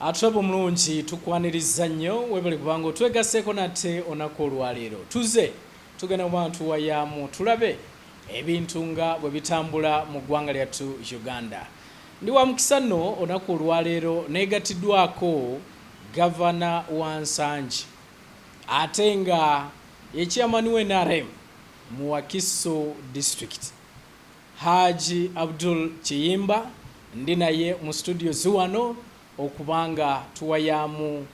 Atulabo mulungi tukwaniriza nnyo webale kubanga twegaseeko nate onako olwaleero tuze tugenda mu bantu wayamu tulabe ebintu nga bwe bitambula mu ggwanga lyattu Uganda. Ndi wa mukisa nno onako olwaleero neegatiddwako gavana wa NSANGI ate nga yekyamani w'NRM mu Wakiso district Haji Abdul Kiyimba ndi naye mu studio ziwano okubanga tuwayamu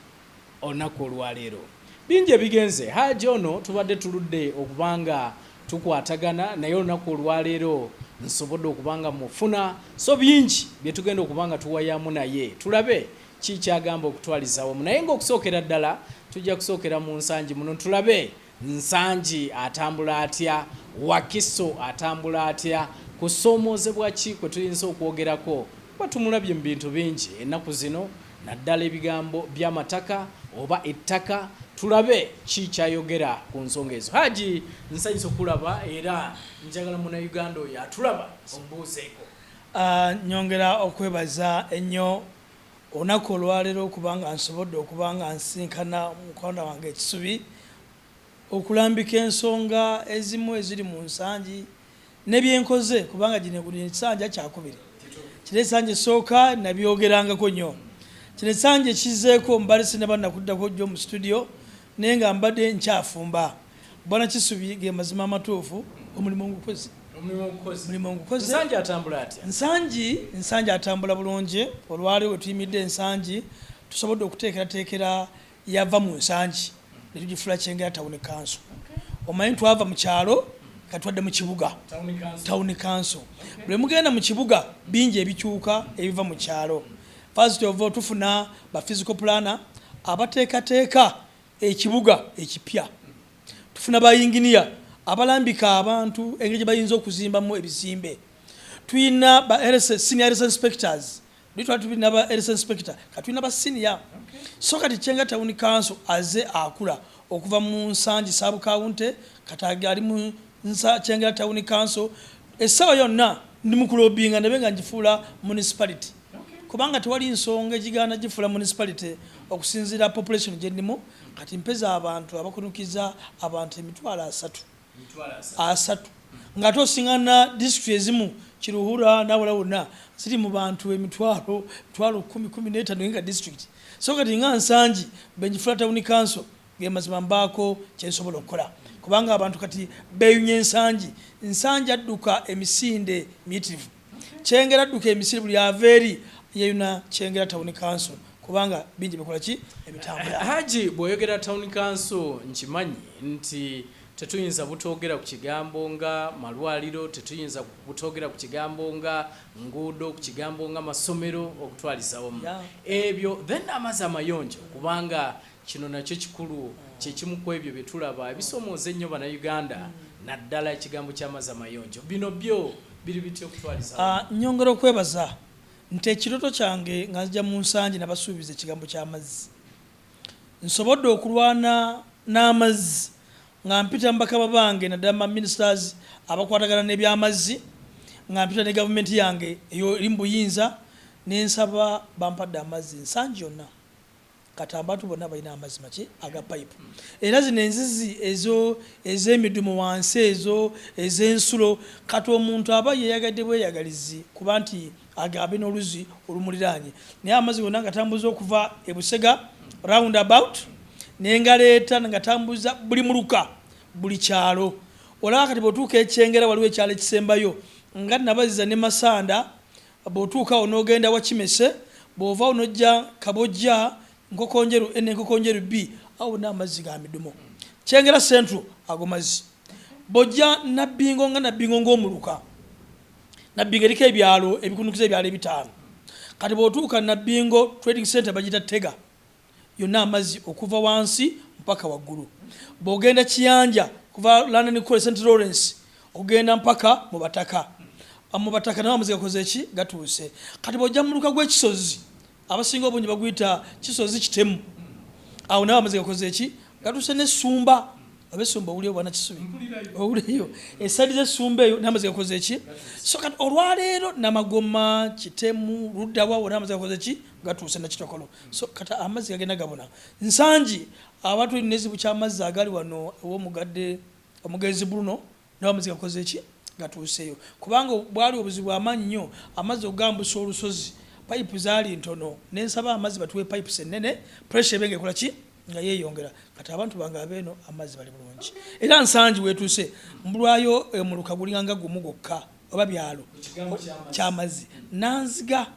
onako olwaleero. Bingi ebigenze Haji ono tubadde tuludde okubanga tukwatagana naye onako olwaleero nsobodde okubanga mufuna so bingi bye tugenda okubanga tuwayamu naye tulabe ki kyagamba okutwalizawo naye ng'okusookera ddala tujja kusookera mu NSANGI muno tulabe NSANGI atambula atya, Wakiso atambula atya, kusoomozebwa ki kwe tuyinza okwogerako batumulabye mu bintu bingi ennaku zino naddala ebigambo by'amataka oba ettaka tulabe ki kyayogera ku nsonga ezo. Haji nsanyusa okulaba era njagala munnayuganda oyo atulaba ombuuzeeko. Nyongera okwebaza ennyo onako olwaleero okubanga nsobodde okubanga nsinkana mukwano wange ekisubi okulambika ensonga ezimu eziri mu NSANGI nebyenkoze kubanga gino buli NSANGI kyakubiri. Kino NSANGI esooka nabyogerangako nnyo. Kino NSANGI ekizeeko mbadde sinnabannakuddako jjo mu studio naye nga mbadde nkyafumba. Bwana Kisubi ge mazima amatuufu omulimu ngukoze. Mulimu ngukoze. NSANGI atambula atya? NSANGI atambula bulungi. Olwaleero tuyimidde NSANGI tusobodde okuteekerateekera yava mu NSANGI ne tugifula Kyengera Town Council. Omanyi twava mu kyalo katwadde mu kibuga Town Council. Bwe mugenda mu kibuga bingi ebikyuka ebiva mu kyalo. First of all tufuna ba physical planner abateekateeka ekibuga ekipya. Tufuna ba engineer abalambika abantu engeri bayinza okuzimbamu ebizimbe. Tuyina ba senior health inspectors. Tubina ba health inspector katuyina ba senior. So kati Kyengera Town Council aze akula okuva mu NSANGI sub county kataga ali mu Kyengera Town Council esawa yonna ndi mukulobinga nabenga njifuula municipality. Kubanga tewali nsonga ekigaana gifula municipality okusinzira population gyendimu kati mpeza abantu abakunukiza abantu emitwalo asatu nga tosingana district ezimu Kiruhura nawala wonna ziri mu bantu emitwalo 10-15 nga district. So kati nga NSANGI benjifula Town Council ge mazima mbaako kyensobola okukola kubanga abantu kati beeyunye NSANGI adduka emisinde miyitirivu. Kyengera adduka emisinde buli aveeri yeyuna Kyengera Town Council kubanga bingi bikola ki ebitambula. Haji bw'oyogera Town Council nkimanyi nti tetuyinza butogera ku kigambo nga malwaliro, tetuyinza butogera ku kigambo nga nguudo, ku kigambo nga masomero okutwaliza wamu. Ebyo then amazzi amayonjo kubanga kino nakyo kikulu kyekimu ku ebyo bye tulaba ebisoomooza ennyo bannayuganda naddala ekigambo ky'amazzi amayonjo. Bino byo biri bitya okutwaliza? Nyongera okwebaza nti ekirooto kyange nga nzija mu NSANGI nabasuubiza ekigambo ky'amazzi. Nsobodde okulwana n'amazzi nga mpita mbakaba bange naddala ma ministers abakwatagana n'ebyamazzi nga mpita ne gavumenti yange eyo eri mu buyinza n'ensaba bampadde amazzi NSANGI yonna kati abantu bonna balina amazzi maki aga pipe. Era zino enzizi ez'emidumu wansi ezo ez'ensulo kati omuntu aba yeyagadde bweyagalizi kuba nti agabe n'oluzi olumuliraanye naye amazzi gonna ngatambuza okuva e Busega roundabout nengaleeta ngatambuza buli muluka buli kyalo. Olaba kati bw'otuuka Kyengera waliwo ekyalo ekisembayo nga nabaziza ne Masanda bw'otuuka onoogenda wa Kimese bw'ova onojja Kabojja Nkokonjeru B awo n'amazzi ga midumo. Kyengera Central ago mazzi bojja Nabbingo nga Nabbingo ng'omuluka Nabbingo eriko ebyalo ebikunukiza ebyalo ebitaano kati bw'otuuka Nabbingo Trading Center bagita Tega yonna amazzi okuva wansi mpaka waggulu. Bw'ogenda Kiyanja kuva London College St Lawrence ogenda mpaka mu Bataka. Mu Bataka nawo amazzi gakoze ki gatuuse. Kati bw'ojja mu luka gw'ekisozi abasinga obungi baguyita kisozi kitemu awo nawo amazzi gakoze ki gatuuse n'Essumba abesumba owulira bwana kisubi owuliyo esadi z'essumba eyo n'amazzi gakoze ki so kati olwaleero Namagoma Kitemu Luddawa wona amazzi gakoze ki gatuuse na Kitokolo so kati amazzi gagenda gabona Nsangi abantu n'ezibu ky'amazzi agali wano ew'omugadde omugezi Bruno n'amazzi gakoze ki gatuuseyo kubanga bwali obuzibu amaanyi nnyo amazzi ogambusa olusozi pipe zaali ntono n'ensaba amazzi batuwe pipes ennene pressure ebenge ekola ki nga yeeyongera kati abantu bange abeeno amazzi bali bulungi era Nsangi weetuuse mbulwayo emuluka gulinganga gumu gokka oba byalo ky'amazzi Nanziga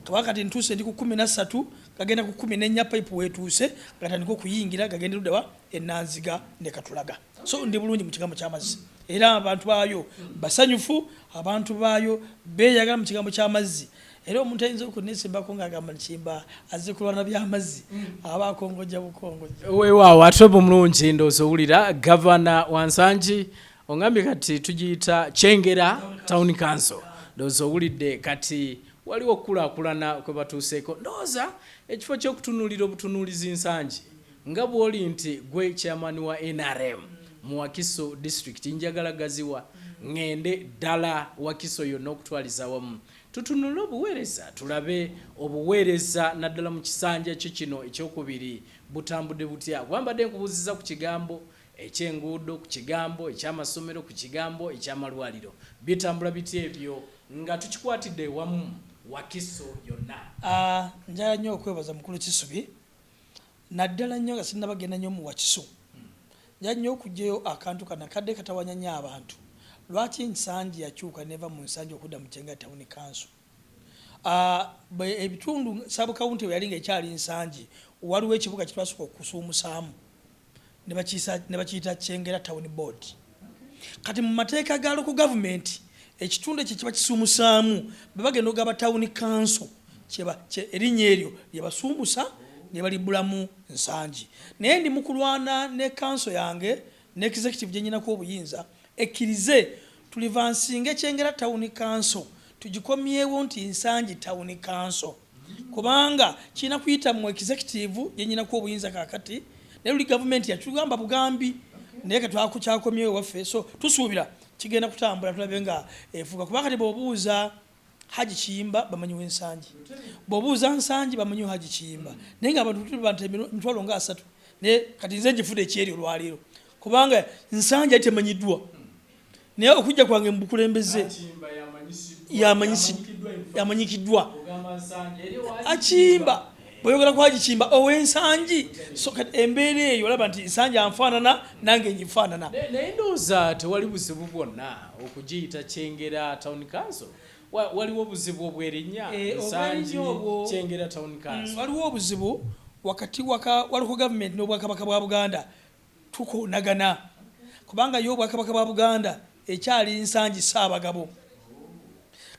kabaka kati ntuuse ndi ku 13 kagenda ku 14 pipe weetuuse gatandika okuyingira gagenda Luddawa Nanziga ne Katulaga so ndi bulungi mu kigambo ky'amazzi era abantu baayo basanyufu abantu baayo beeyagala mu kigambo ky'amazzi era omuntu ayinza okunesimbako ng'agamba Kiyimba azze kulwana by'amazzi aba akongojja bukongojja weewaawo ate bulungi ndowooza owulira gavana wa Nsangi ongambye kati tugiyita Kyengera Town Council ndowooza owulidde kati waliwo okukulaakulana kwe batuuseeko ndowooza ekifo ky'okutunuulira obutunuulizi Nsangi nga bw'oli nti gwe chairman wa NRM mu Wakiso district njagala gaziwa ngende ddala Wakiso yonna okutwaliza wamu tutunule obuweereza tulabe obuweereza naddala mu kisanja kyo kino ekyokubiri butambudde butya wambadde nkubuuziza ku kigambo eky'enguudo ku kigambo eky'amasomero ku kigambo eky'amalwaliro bitambula bitya ebyo nga tukikwatidde wamu Wakiso yonna njala nnyo okwebaza mukulu Kisubi naddala nnyo nga sinnabagenda nnyo mu Wakiso njala nnyo okugyayo akantu kana kadde katawanya nnyo abantu lwaki Nsangi yakyuka neva mu Nsangi okudda mu Kyengera Town Council ebitundu sub county we yalinga ekyali Nsangi waliwo ekibuga kitwasooka okusuumusaamu ne bakiyita Kyengera Town Board kati mu mateeka ga local government ekitundu ekyo kiba kisuumusaamu bwe bagenda ogaba Town Council erinnya eryo lye basuumusa ne balibulamu Nsangi naye ndi mu kulwana ne council yange ne executive gye nyinako obuyinza ekkirize tulivansinga Kyengera Town Council tugikomyewo nti Nsangi Town Council kubanga kirina kuyita mu executive gye nyinako obuyinza kakati ne luli government yatugamba bugambi naye katwakukyakomyewo waffe so tusuubira kigenda kutambula tulabe nga efuuka kubanga kati bw'obuuza Haji Kiyimba bamanyiwo Nsangi bw'obuuza Nsangi bamanyiwo Haji Kiyimba naye nga abantu tuli emitwalo nga 3 naye kati nze njifudde ekyeri olwaleero kubanga Nsangi yali temanyiddwa naye okujja kwange mu bukulembeze yamanyikiddwa Akiyimba bw'oyogera ku Haji Kiyimba ow'Ensangi so kati embeera eyo olaba nti Nsangi anfaanana nange nyifaanana naye ndowooza tewali buzibu bwonna okugiyita Kyengera Town Council waliwo obuzibu obw'erinnya Nsangi Kyengera Town Council waliwo obuzibu wakati waliko government n'obwakabaka bwa Buganda tukoonagana kubanga yo obwakabaka bwa Buganda ekyali Nsangi Ssaabagabo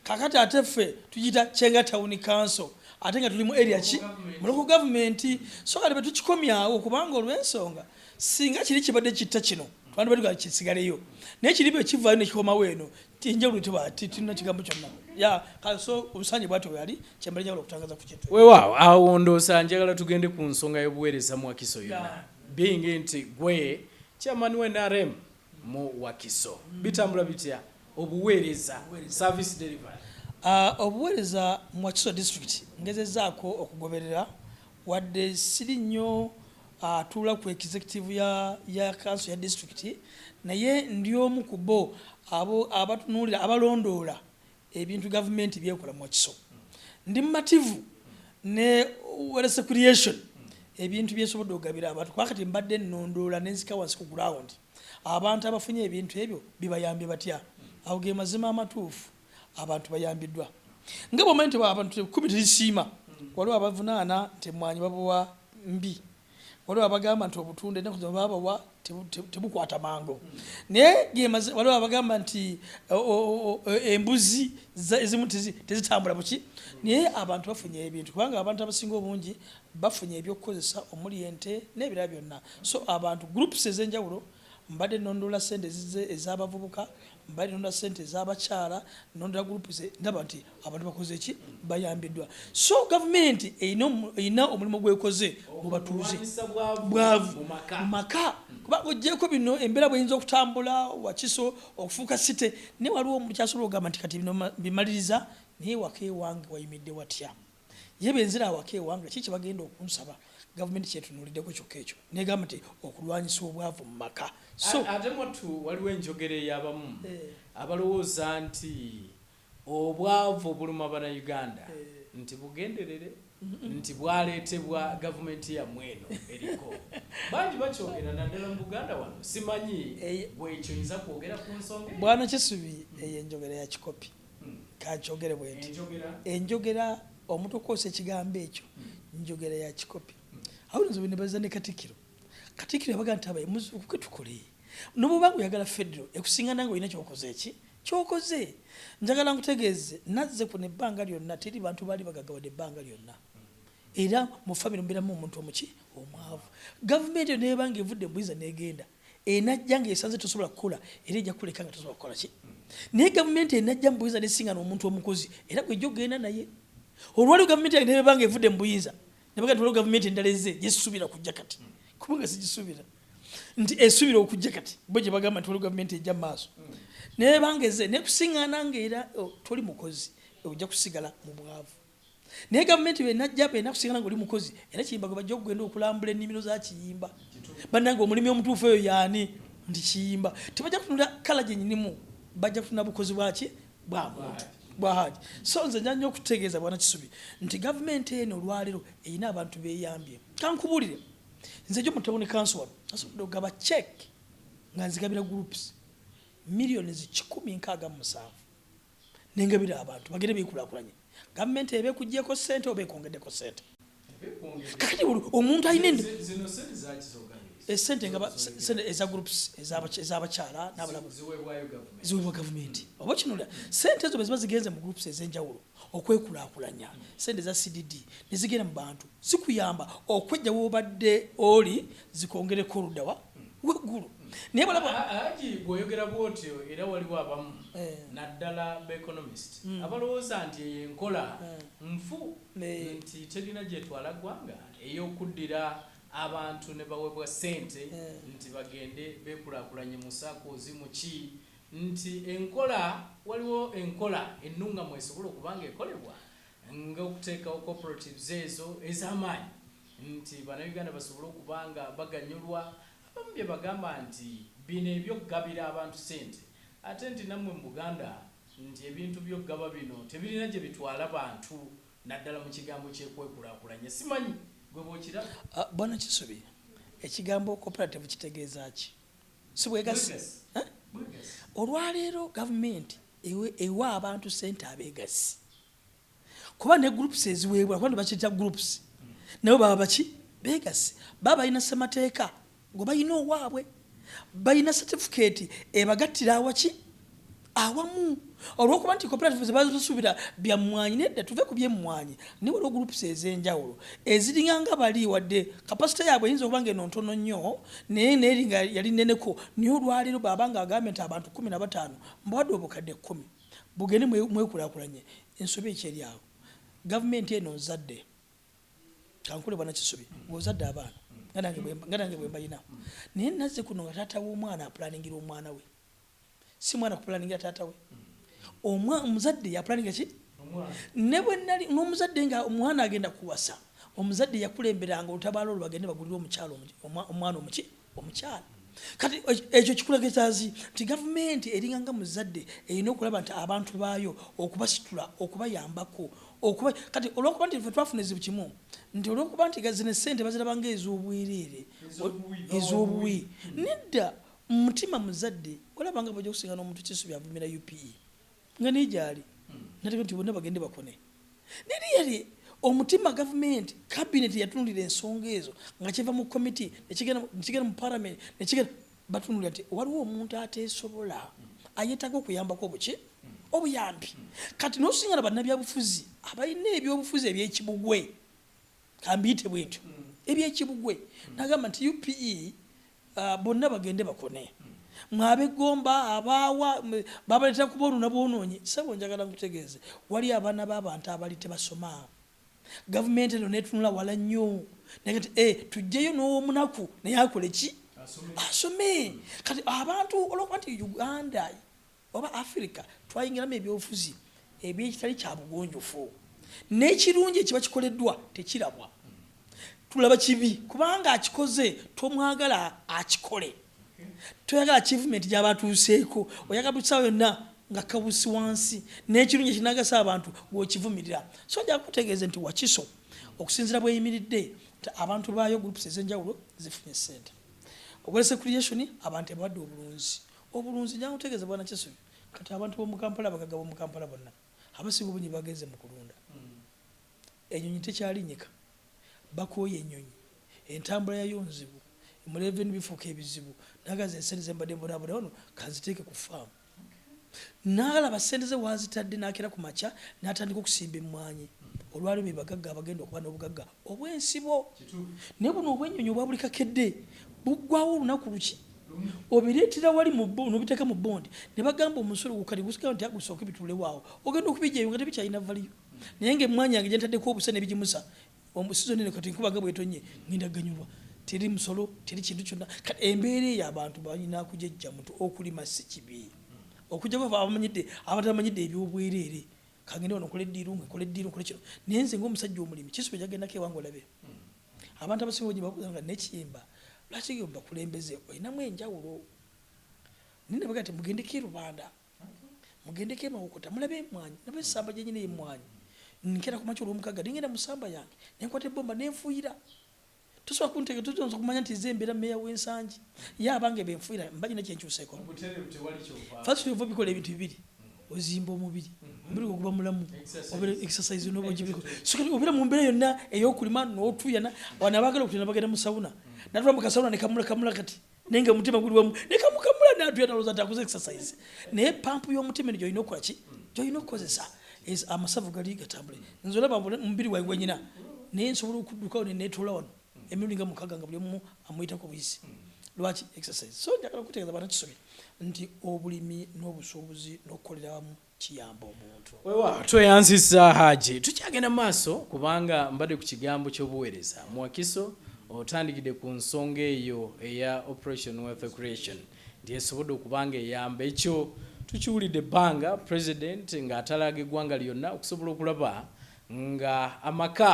kakati ate ffe tugiyita Kyengera Town Council ate nga tuli mu area ki mu local government so kati bwe tukikomyawo kubanga olw'ensonga singa kiri kibadde kitta kino twandibadde kisigaleyo naye kiri bwe kivaayo ne kikomawo eno tinjawulo tulina kigambo kyonna so obusanyi bwati bweyali kyembala njawulo okutangaza ku kintu weewaawo awo ndowooza njagala tugende ku nsonga y'obuweereza mu Wakiso yonna being nti gwe chairman wa NRM mu Wakiso bitambula bitya obuweereza service delivery obuweereza mu Wakiso district ngezezaako okugoberera wadde siri nnyo atuula ku executive ya council ya district naye ndi omu ku bo abatunuulira abalondoola ebintu gavumenti byekola mu Wakiso ndi mumativu ne wealth creation ebintu byesobodde okugabira abantu kwakati mbadde nnondoola nenzika wansi ku ground abantu abafunye ebintu ebyo bibayambye batya awo ge mazima amatuufu abantu bayambiddwa nga bwomanyi nti abantu 10 terisiima waliwo abavunaana nti emmwanyi babuwa mbi waliwo abagamba nti obutunde ennaku zino babawa tebukwata mango naye waliwo abagamba nti embuzi ezimu tezitambula buki naye abantu bafunye ebintu kubanga abantu abasinga obungi bafunye ebyokukozesa omuli ente n'ebirala byonna so abantu groups ez'enjawulo mbadde nondola sente ez'abavubuka mbadde nondola sente ez'abakyala nondola groups ndaba nti abantu bakoze ki bayambiddwa so government erina omulimu gwekoze mu batuuze bwavu mu maka kuba oggyeko bino embeera bweyinza okutambula Wakiso okufuuka site naye waliwo omuntu kyasobola okugamba nti kati bino bimaliriza naye waka ewange wayimidde watya ye benzira awaka ewange kiki bagenda okunsaba government kyetunuuliddeko kyokka ekyo negamba nti okulwanyisa obwavu mu maka so ate mwattu waliwo enjogera ey'abamu abalowooza nti obwavu obuluma bannayuganda nti bugenderere nti bwaleetebwa gavumenti yammwe eno eriko bangi bakyogera naddala mu Buganda wano simanyi bwekyo yinza kwogera ku nsonga bwana Kisubi eyo enjogera ya kikopi kankyogere bwe nti enjogera omuntu okwosa ekigambo ekyo njogera ya kikopi awulizo bino baza ne Katikkiro yabaga nti abayimuzi okuke tukole n'obwobanga oyagala federal ekusinga nange olina kyokoze eki kyokoze njagala nkutegeeze nazze kuno ebbanga lyonna teri bantu baali bagagawadde ebbanga lyonna era mu famire mbeeramu omuntu omuki omwavu gavumenti eyo nebanga evudde buiza negenda enajja nga esanze tosobola kukola era ejja kuleka nga tosobola kukola ki naye gavumenti enajja mu buiza nesinga n'omuntu omukozi era gwejja okugenda naye olwali gavumenti yange nebanga evudde mu buiza nebaga nti waliwo gavumenti endala ezze gyesubira kujja kati kubanga sigisubira nti esubira okujja kati bo gye bagamba nti waliwo gavumenti ejja mu maaso nebanga ezze nekusiŋŋaana ngaera toli mukozi ojja kusigala mu bwavu naye gavumenti benajja benakusiŋŋaana ngaoli mukozi era Kiyimba gwe bajja okugenda okulambula ennimiro za Kiyimba bannange omulimi omutuufu eyo yaani nti Kiyimba tebajja kutunula kala gyenyinimu bajja kutuna bukozi bwaki bwa Haji so nze njanja okutegeeza bwana Kisubi nti gavumenti eno olwaleero erina abantu beeyambye kankubulire nze gyo mutabone kanso wano asobodde okugaba check nga nzigabira groups millions 167 nengabira abantu bagende beekulaakulanye gavumenti ebekuggyeko ssente oba ekongeddeko ssente kakati omuntu alina esente nga eza groups ez'abakyala n'abalamu ziweebwa gavumenti oba kinula sente ezo beziba zigenze mu groups ez'enjawulo okwekulaakulanya sente za CDD nezigenda mu bantu zikuyamba okwejja woobadde oli zikongereko oluddawa weggulu naye balaba Haji bw'oyogera bw'otyo era waliwo abamu naddala beeconomist abalowooza nti enkola nfu nti terina gyetwala ggwanga ey'okuddira abantu ne baweebwa ssente nti bagende beekulaakulanye mu saakoozi mu ki nti enkola waliwo enkola ennungamu esobola okubanga ekolebwa ng'okuteekawo cooperatives ezo ez'amaanyi nti bannayuganda basobole okubanga baganyulwa abamu bye bagamba nti bino ebyokugabira abantu ssente ate nti nammwe mu Buganda nti ebintu byokugaba bino tebirina gye bitwala bantu naddala mu kigambo kyekwekulaakulanya simanyi gwe bw'okiraba bwana Kisubi ekigambo cooperative kitegeeza ki si bwegasi olwaleero gavumenti ewa abantu ssente abeegasi kuba ne groups eziweebwa kuba nebakiyita groups nabo baba baki beegasi baba balina ssemateeka ngo balina owaabwe balina certificate ebagattira awaki awamu olwokuba nti cooperative zebazisuubira byammwanyi nedda tuve ku byemmwanyi naye waliwo groups ez'enjawulo eziringanga bali wadde kapasite yaabwe eyinza okuba nga eno ntono nnyo naye neeringa yali neneko naye olwaleero baba nga agambye nti abantu 15 mbawadde obukadde 10 bugende mwekulaakulanye ensobi ekyeri awo gavumenti eno nzadde kankule bwana Kisubi ng'ozadde abaana nga nange bwe mbalina naye nazze kuno nga taata w'omwana apulaningira omwana we si mwana kupulaningira taata we omuzadde yapulaninga ki ne bwe nali n'omuzadde nga omwana agenda kuwasa omuzadde yakulemberanga olutabaalo olwo bagende bagulire omukyalo omwana omukyala kati ekyo kikulagezazi nti gavumenti eringanga muzadde erina okulaba nti abantu baayo okubasitula okubayambako kati olwokuba nti ffe twafuna ezibu kimu nti olwokuba nti zino essente bazirabanga ez'obwereere ez'obuwi nedda mutima muzadde olabanga bajja kusinga n'omuntu Kisubi avumira UPE nga nijali nateka nti bonna bagende bakone neri omutima gavumenti cabinet yatunulira ensonga ezo nga kiva mu committee nekigenda mu parliament nekigenda batunulira nti waliwo omuntu ateesobola ayetaaga okuyambako obuyambi kati n'osingana bannabyabufuzi abalina ebyobufuzi ebyekibugwe kambiyite bwetyo ebyekibugwe nagamba nti UPE bonna bagende bakone mwabegomba abawa babaleta kuba olunabwonoonyi sabo njagala nkutegeeze wali abaana b'abantu abali tebasoma gavumenti eno netunula wala nnyo nakati tujjeyo n'omunaku naye akole ki asome kati abantu olwokuba nti Uganda oba Africa twayingiramu ebyobufuzi ebyekitali kya bugonjofu n'ekirungi ekiba kikoleddwa tekirabwa tulaba kibi kubanga akikoze tomwagala akikole toyagala achievement gy'abatuuseeko oyagala busawo yonna nga kabusi wansi n'ekirungi ekinagasa abantu bw'okivumirira so nja kutegeeza nti Wakiso okusinziira bweyimiridde abantu baayo groups ez'enjawulo zifunye ssente ogwese creation abantu ebadde obulunzi nja kutegeeza bwana Kiso kati abantu b'omu Kampala bagaga b'omu Kampala bonna abasinga obungi bagenze mu kulunda ennyonyi tekyalinyika bakooye ennyonyi entambula yayo nzibu muleveni bifuuka ebizibu nagaza ensente zembadde mbonabona wano kanziteeke ku faamu n'alaba ssente ze wazitadde n'akera ku makya n'atandika okusimba emmwanyi olwali bebagagga abagenda okuba n'obugagga obwensibo naye buno obwennyonyi obwa buli kakedde buggwawo olunaku luki obireetera wali n'obiteeka mu bondi ne bagamba omusolo gukali gusigawo nti agusooke bituulewaawo ogenda okubijjayo nga tebikyalina valiyo naye ng'emmwanyi yange gyentaddeko obusa n'ebigimusa omusizoni ne kati nkubaga bwetonye ngenda ganyulwa teri musolo teri kintu kyonna kati embeera eyo abantu balina kujejja muntu okulima si kibi okujja bava abamanyidde abatamanyidde ebyobwereere kangende wano nkole eddiirungu nkole kino naye nze ng'omusajja omulimi Kisubi jagendako ewange olabe abantu abasinga obungi bakugamba ne Kiyimba lwaki gwe bakulembeze olinamu enjawulo nine baga nti mugendeko e Rubanda mugendeko e Mawokota mulabe emmwanyi naba essamba gyenyini y'emmwanyi nkera ku makya olw'omukaga nengenda mu ssamba yange nenkwata ebbomba nenfuuyira tosobola kunteeka tosobola kumanya nti ze mbeera mmeeya w'ensangi ye abange benfuuyira mbagina kyenkyuseeko first of all bikola ebintu bibiri ozimba omubiri guba mulamu obere exercise n'obujibiko obera mu mbeera yonna ey'okulima n'otuyana wana abaagala okutuyana bagenda mu sawuna natula mu kasawuna ne kamula kati nenga omutima guli wamu ne kamukamula n'atuyana olowooza nti akoze exercise naye pampu y'omutima eno gy'olina okukola ki gy'olina okukozesa amasavu gali gatambule nze olaba mubiri wange gwenyina naye nsobola okuddukawo neneetoola wano emirundi nga mukaga nga buli omu amuyitako buyisi lwaki exercise so njagala okutegeeza bana Kisobi nti obulimi n'obusuubuzi n'okukolera wamu kiyamba omuntu wewa tweyanzisa Haji tukyagenda maaso kubanga mbadde ku kigambo ky'obuweereza mu Wakiso otandikidde ku nsonga eyo eya operation wealth creation nti esobodde okubanga eyamba ekyo tukiwulidde ebbanga president ng'atalaga eggwanga lyonna okusobola okulaba nga amaka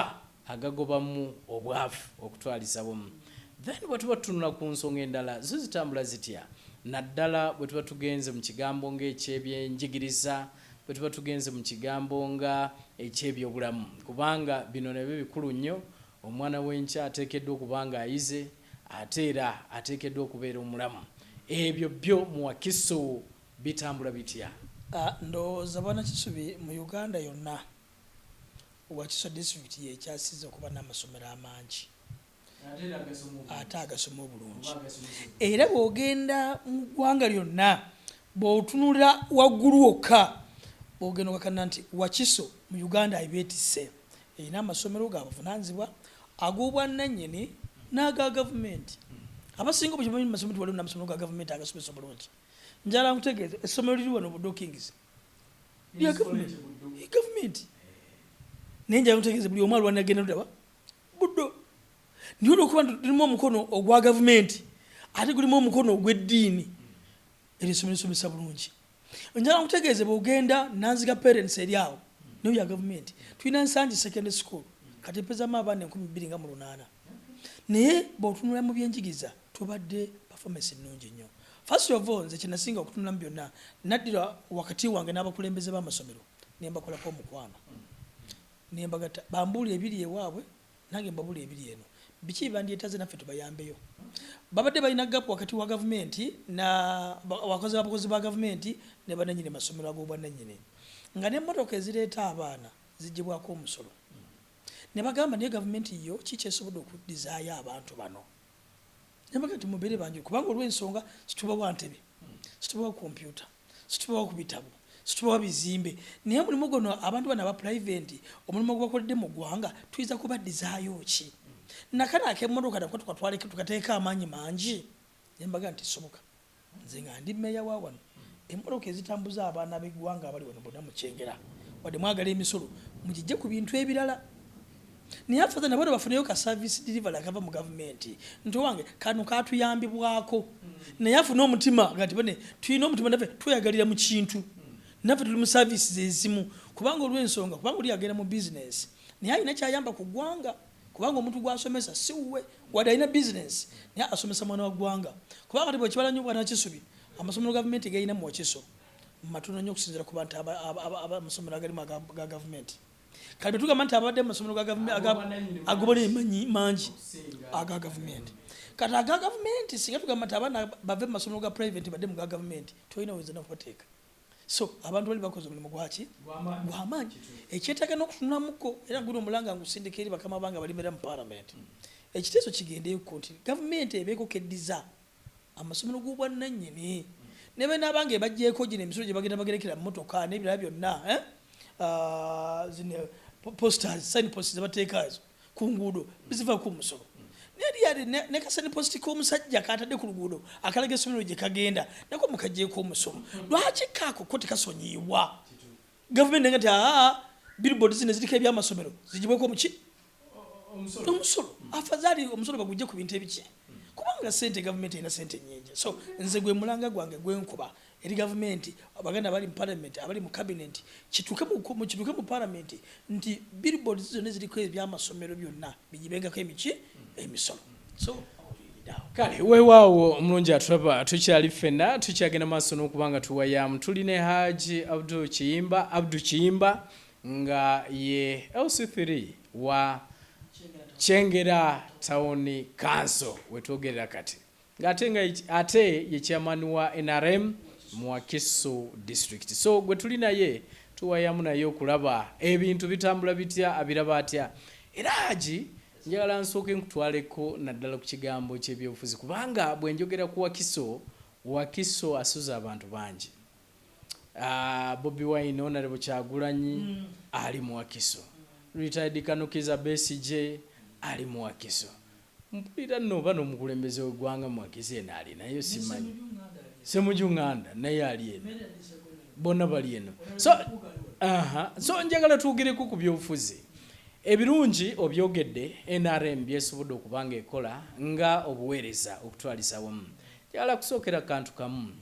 agagobamu obwavu okutwaliza bumu then bwe tuba tutunula ku nsonga endala zo zitambula zitya naddala bwe tuba tugenze mu kigambo ng'ekyebyenjigiriza bwe tuba tugenze mu kigambo nga ekyebyobulamu kubanga bino nabyo bikulu nnyo omwana w'enkya ateekeddwa okuba nga ayize ate era ateekeddwa okubeera omulamu ebyo byo mu Wakiso bitambula bitya ndowooza bwana Kisubi mu Uganda yonna Wakiso district yekyasiza okuba n'amasomero amangi ate agasoma obulungi era bw'ogenda mu ggwanga lyonna bw'otunula waggulu wokka bw'ogenda okakana nti Wakiso mu Uganda abeetisse erina amasomero gaabuvunaanizibwa ag'obwannannyini n'aga gavumenti abasinga obukimanyi mu masomero waliwo n'amasomero ga gavumenti agasomesa bulungi njala nkutegeeza essomero liri wano Buddo Kings lya gavumenti naye njala nkutegeeza buli omu alwana agenda ludaba Buddo niyo olwokuba tulimu omukono ogwa gavumenti ate gulimu omukono ogw'eddiini eryo essomero lisomesa bulungi njala nkutegeeze bw'ogenda Nanziga parents eri awo nayo ya gavumenti tulina NSANGI secondary school kati epezaamu abaana 2008 naye bw'otunula mu byenjigiriza tubadde performance ennungi nnyo first of all nze kyenasinga okutunulamu byonna naddira wakati wange n'abakulembeze b'amasomero nembakolako omukwano nembagata bambuula ebiri ewaabwe nange mbabuula ebiri eno biki bandyetaze naffe tubayambeyo babadde balina gapu wakati wa gavumenti abakozi ba gavumenti ne bannannyini masomero ag'obwannannyini nga n'emmotoka ezireeta abaana ziggyibwako omusolo ne bagamba naye gavumenti yo kikyesobodde okudizaayo abantu bano nembaga nti mubeere banjulu kubanga olw'ensonga situbawa ntebe situbawa kompyuta situbawa ku bitabo situbawa bizimbe naye omulimu gono abantu bano aba private omulimu gwebakoledde mu ggwanga tuyinza kubadizaayo ki nakana ak'emmotoka nako tukatwaleke tukateeka amaanyi mangi yambaga nti soboka nze nga ndi meya wa wano emmoloka ezitambuza abaana b'eggwanga abali wano bonna mukyengera wadde mwagala emisolo mugijje ku bintu ebirala naye afaza nabo bafuneyo ka service delivery akava mu gavumenti nti wange kano katuyambibwako naye afuna omutima gati bane tulina omutima naffe tweyagalira mu kintu naffe tuli mu services ezimu kubanga olw'ensonga kubanga oli agenda mu business naye alina kyayamba ku ggwanga kubanga omuntu gwasomesa si wuwe wadde alina business naye asomesa mwana wa ggwanga kubanga kati bwekibala nnyo bwana Kisubi amasomero gavumenti gayina mu Wakiso matono nnyo okusinziira ku bantu amasomero agalimu ga gavumenti kati bwe tugamba nti abadde mu masomero agobona emanyi mangi aga gavumenti kati aga gavumenti singa tugamba nti abaana bave mu masomero ga private badde mu ga gavumenti tolina weza nakubateeka so abantu bali bakoze omulimu gwaki gw'amaanyi ekyetaaga n'okutunamuko era guno omulanga ngusindika eri bakama bange balimera mu parliament ekiteeso kigendeeko nti gavumenti ebeeko keddiza amasomero g'obwannannyini ne be n'abange ebaggyeko gino emisolo gye bagenda bagerekera mu motoka n'ebirala byonna zino posters sign posts zebateeka ezo ku nguudo biziva ku musolo ne kasani posti k'omusajja katadde ku luguudo akalaga essomero gye kagenda nako mukaggyeko omusolo lwaki kaako ko tekasonyiibwa gavumenti nga ti billboard zino ziriko ebyamasomero zigibweko omuki omusolo afazaali omusolo bagujje ku bintu ebiki kubanga sente gavumenti erina sente nnyingi so nze gwe mulanga gwange gwenkuba eri gavumenti abaganda abali mu parliament abali mu cabinet kituuke mu parliament nti billboard zonna ziriko ebyamasomero byonna bijibengako emiki emisolo so kale weewaawo omulungi atulaba tukyali ffenna tukyagenda maaso n'okubanga tuwayamu tuli ne Haji Abdul Kiyimba nga ye LC3 wa Kyengera Town Council wetwogerera kati ate ye chairman wa NRM mu Wakiso district so gwe tuli naye tuwayamu naye okulaba ebintu bitambula bitya abiraba atya era Haji njagala nsooke nkutwaleko naddala ku kigambo ky'ebyobufuzi kubanga bwe njogera ku Wakiso asuza abantu bangi Bobi Wine Honorable Kyagulanyi ali mu Wakiso retired Kanukiza Besigye ali mu Wakiso mpulira nno bano omukulembeze w'eggwanga mu Wakiso eno ali naye simanyi Semujunganda naye ali eno bonna bali eno so njagala tuwogereko ku byobufuzi ebirungi obyogedde NRM byesobodde okubanga ekola nga obuweereza okutwaliza wamu njagala kusookera kantu kamu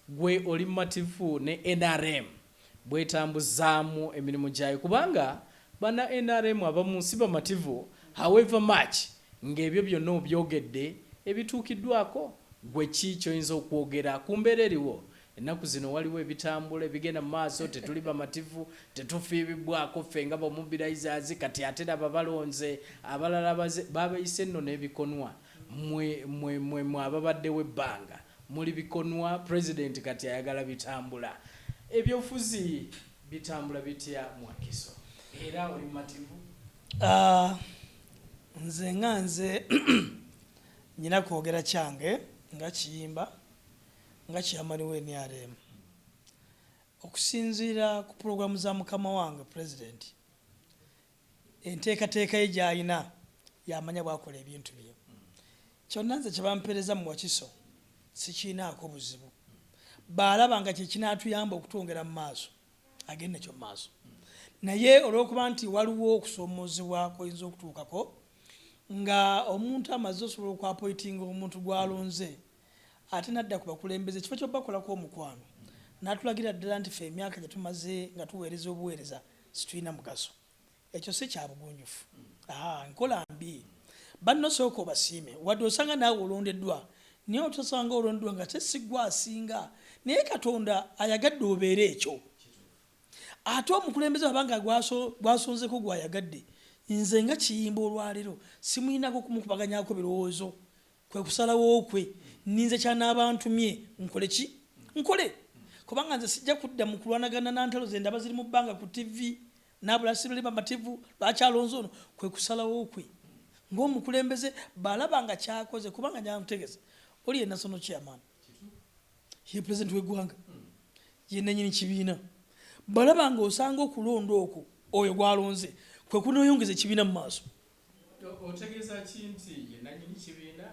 gwe oli mumativu ne NRM bwetambuzaamu emirimu gyayo kubanga bana NRM abamu si bamativu however much ng'ebyo byonna obyogedde ebituukiddwako gwe ki ky'oyinza okwogera ku mbeera eriwo ennaku zino waliwo ebitambula ebigenda mu maaso tetuli bamativu tetufiibibwako ffe nga bamobilizers kati ate nabo balonze abalala babayise nno n'ebikonwa mwe ababaddewo ebbanga muli bikonwa president kati ayagala bitambula ebyobufuzi bitambula bitya mu Wakiso era oli mumativu nze nyina kwogera kyange nga Kiyimba nga chairman wa NRM okusinziira ku programu za mukama wange president enteekateeka ye gy'alina yamanya bwakola ebintu bye kyonna nze kyebampeereza mu Wakiso sikiinaako buzibu baalaba nga kye kinaatuyamba okutwongera mu maaso agende kyo mu maaso naye olw'okuba nti waliwo okusoomoozebwa kuyinza okutuukako nga omuntu amaze osobola okwapoitinga omuntu gw'alonze ate nadda ku bakulembeze kifo ky'obakolako omukwano n'atulagira ddala nti ffe emyaka gye tumaze nga tuweereza obuweereza situlina mugaso ekyo si kya bugunjufu nkola mbi banno sooka obasiime wadde osanga naawe olondeddwa naye otosanga olondeddwa nga tesigwa asinga naye Katonda ayagadde obeere ekyo ate omukulembeze wabanga gwasonzeko gwayagadde nze nga Kiyimba olwaleero simuyinako kumukubaganyako birowoozo kwe kusalawo kwe ninze kyanabantumye nkole ki nkole kubanga nze sijja kudda mu kulwanagana nantalo ze ndaba ziri mu bbanga ku TV nabula sibali bamativu bakyalonze ono kwe kusalawo kwe ng'omukulembeze balabanga kyakoze kubanga nyamutegeza oli ye national chairman ye president w'eggwanga ye nannyini kibiina balabanga osanga okulonda okwo oyo gwalonze kwe kunoyongeza ekibiina mu maaso otegeeza ki nti ye nannyini kibiina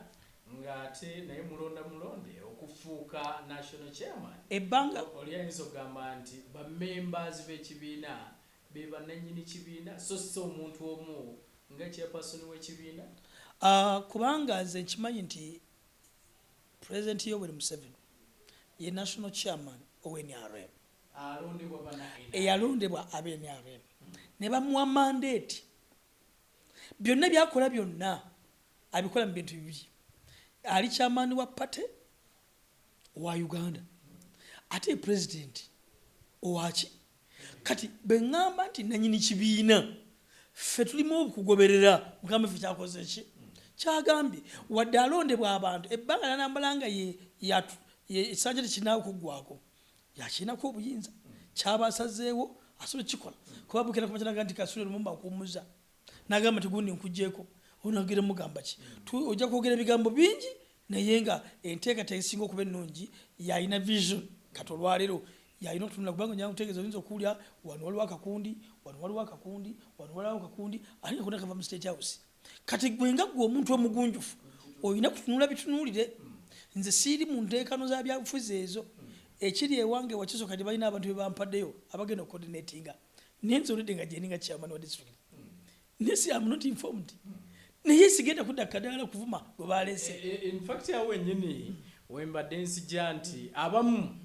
ngate naye mulonde okufuuka national chairman ebbanga oliyinza okugamba nti bamembers b'ekibiina be bannannyini kibiina so si omuntu omu nga chairperson w'ekibiina. Kubanga nze nkimanyi nti President Yoweri Museveni ye national chairman owe-NRM eyalondebwa ab'NRM ne bamuwa mandate byonna byakola byonna abikola mu bintu bibiri. Ali chairman wa party wa Uganda ate president owaki kati bengamba nti nanyini kibiina ffe tulimu okugoberera mukama ffe kyakoze ki kyagambye wadde alondebwa abantu ebbanga lanambalanga ye sanja tekinawo kuggwako yakinako obuyinza kyabasazeewo asobola kikola kuba bukera kumakinaga nti Kasule Lumumba akumuza nagamba tigundi nkujjeeko onagire mugamba ki ojja kwogera ebigambo bingi naye nga enteekateeka esinga okuba ennungi yalina vision kati olwaleero yalina okutunula kubanga onyala kutegeeza oyinza okuwulya wano waliwo akakundi wano waliwo akakundi wano waliwo akakundi alina kona kava mu State House kati gwenga gwe omuntu omugunjufu olina kutunula bitunuulire. Nze siiri mu nteekano za byabufuzi ezo ekiri ewange Wakiso kati balina abantu be bampaddeyo abagenda okucoordinatinga naye nze olidde nga gyeninga chairman wa district nesi am not informed naye sigenda kudda kadagala kuvuma gwe balese. In fact awo ennyini wembadde nsijja nti abamu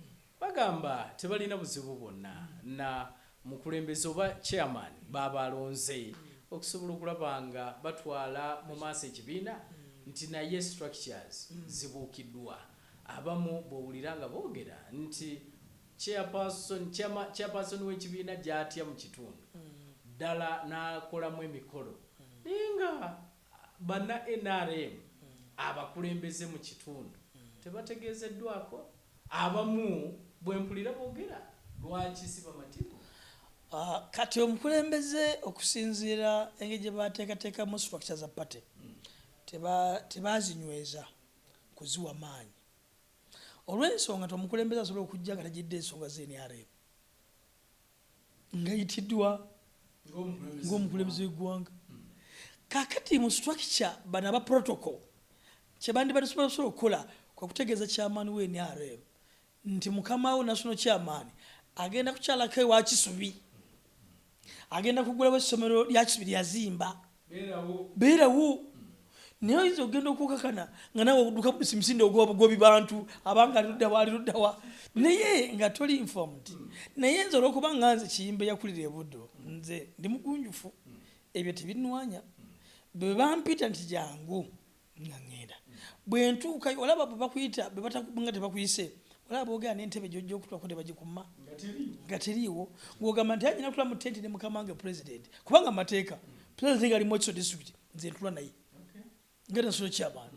bagamba tebalina buzibu bwonna na mukulembeze oba chairman babalonze okusobola okulaba nga batwala mu maaso ekibiina nti naye structures zibuukiddwa. Abamu bwowulira nga boogera nti chairperson w'ekibiina gy'atya mu kitundu ddala n'akolamu emikolo naye nga banna NRM abakulembeze mu kitundu tebategeezeddwako. Abamu bwempulira boogera lwaki si bamativu. Kati omukulembeze okusinziira engeri gye bateekateekamu structure za party tebazinyweza kuziwa maanyi olw'ensonga nti omukulembeze asobola okujja nga tagidde ensonga z'NRM ngayitiddwa ng'omukulembeze w'eggwanga. Kakati mu structure bano aba protocol kyebandibadde sobola okukola kwa kutegeeza chairman w'NRM nti mukama wo national chairman agenda kukyalako ewa Kisubi agenda kugulawo essomero lya Kisubi lyazimba beerawo naye oyinza ogenda okukakana nga nawe odduka musimisinde ogwobugobi bantu abanga aluddawa naye nga toli informed. Naye nze olwokuba nga nze Kiyimba yakulira e Buddo nze ndi mugunjufu ebyo tebinwanya bwe bampita nti jangu nga ngenda bwe ntuuka olaba bwe bakuyita bwe batakubanga tebakuyise olaba boogera n'entebe gy'ojja okutulako tebagikuma nga teriiwo ng'ogamba nti agenda kutula mu tenti ne mukama wange president kubanga mateeka president ali mu Wakiso district nze ntula naye ngenda national chairman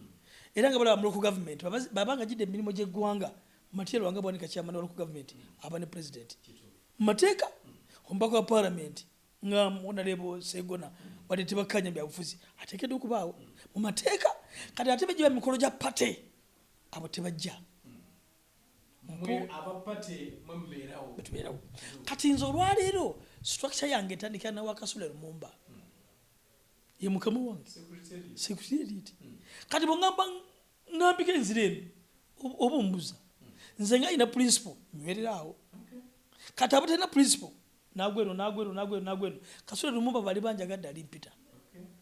era nga balaba mu local government babanga jidde emirimu gy'eggwanga Matiero wanga bwanika chairman wa local government aba ne president mateeka omubaka wa parliament nga honorable Segona wadde tebakanya byabufuzi ateekeddwa okubaawo mu mateeka kati ate bejiba mikolo gya pate abo tebajja betubeerawo. Kati nze olwaleero structure yange etandikira na Wakasule Lumumba ye mukama wange secretariat kati bwongamba ngambika enzira eno oba ombuza nze nga ina principle nywereraawo kati abo talina principle nagweno Kasule Lumumba bali banjagadde alimpita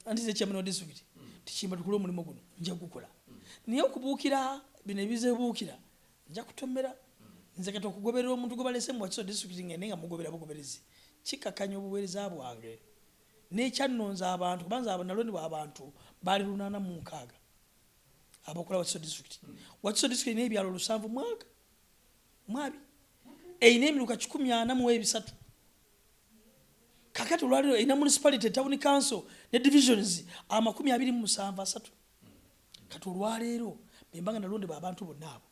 anti ze chairman wa district tikimba tukula omulimu guno nja gukola naye okubuukira bino ebizebuukira nja kutomera nze kati okugoberera omuntu gwe balese mu Wakiso district ngende nga mugobera bugoberezi kikakanya obuweereza bwange n'ekyannonza abantu kubanza abanalondebwa abantu baali 806 abakola Wakiso district. Wakiso district erina ebyalo 7 mwabi erina emiruka 143 kakati olwaleero erina municipality town council ne divisions 273 kati olwaleero bembanga nalondebwa abantu bonna abo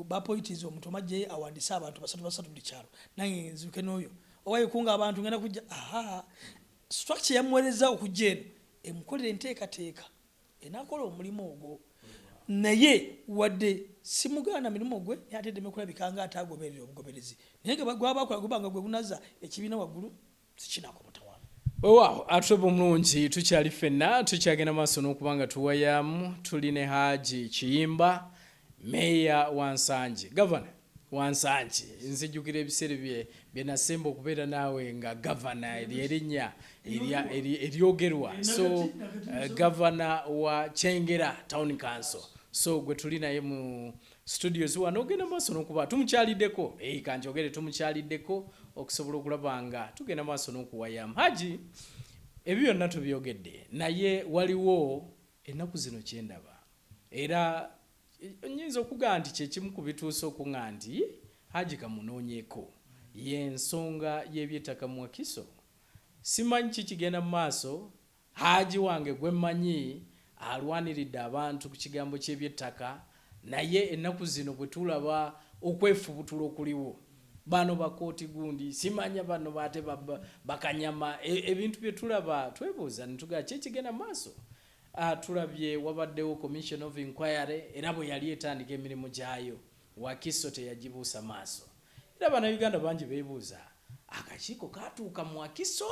bapoitiza omuntu omajje awandisa abantu 3 buli kyalo nange nziruke n'oyo owaye kunga abantu ngenda kujja structure yamuweereza okujja eno emukolera enteekateeka enaakola omulimu ogwo naye wadde simugaana mirimu gwe yatedde mekulabika nga ataagoberera obugoberezi naye nga gwaba akola gubanga gwe bunaza ekibiina waggulu sikinako mutawaana. Wow, atubu mlungi tukyali fenna tukyagenda maaso n'okubanga tuwayamu tuli ne Haji Kiyimba meya wa NSANGI governor wa NSANGI nzijukira ebiseera bye nasemba okubeera naawe nga governor erinnya eryogerwa so governor wa Kyengera town council so gwe tuli naye mu studios wano ogenda maaso n'okuba tumukyaliddeko kanjogere tumukyaliddeko okusobola okulaba nga tugenda maaso n'okuwayamu Haji ebyo byonna tubyogedde naye waliwo ennaku zino kyendaba era nyinza okugaa nti kyekimu ku bituusa okuŋŋa nti Haji kamunoonyeeko y'ensonga y'ebyettaka mu Wakiso simanyi kikigenda mu maaso Haji wange gwe mmanyi alwaniridde abantu ku kigambo ky'ebyettaka naye ennaku zino bwe tulaba okwefubutula okuliwo bano bakooti gundi simanya bano bate bakanyama ebintu bye tulaba twebuuza nituga kikigenda mu maaso tulabye wabaddewo commission of inquiry era bwe yali etandika emirimu gyayo Wakiso teyagibuusa maaso era bannayuganda bangi beebuuza akakiiko katuuka mu Wakiso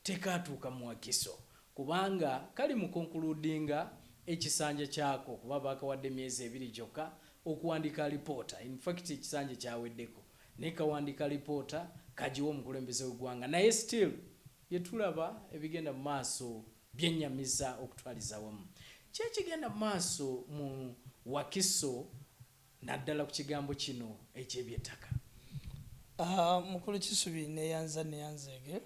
tekatuuka mu Wakiso kubanga kali mu konkuludinga ekisanja kyako kuba bakawadde emyezi 2 gyokka okuwandika alipoota in fact ekisanja kyaweddeko nekawandika alipoota kajiwo omukulembeze w'eggwanga naye still yetulaba ebigenda mu maaso byennyamiza okutwaliza wamu kyekigenda mu maaso mu Wakiso naddala ku kigambo kino eky'ebyettaka mukulu Kisubi neyanzege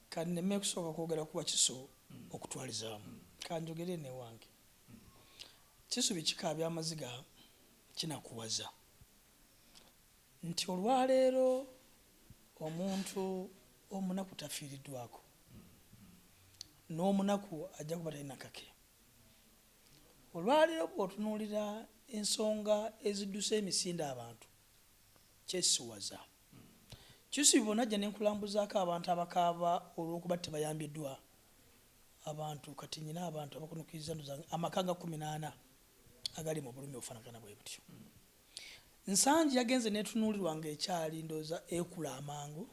kaneme kusooka kwogera ku Wakiso okutwaliza wamu kanjogere ne wange Kisubi kikaabya amaziga kinakuwaza nti olwaleero omuntu omunaku tafiiriddwako n'omunaku ajja kuba talina kake olwaleero bw'otunuulira ensonga ezidduse emisinde abantu kyesiwaza Kisubi bonajja n'enkulambuzaako abantu abakaaba olw'okuba tebayambiddwa abantu kati nyina abantu abakunukiriza amaka nga 18 agali mu bulumi obufaanagana bwe butyo NSANGI yagenze netunuulirwa nga ekyali ndooza ekula amangu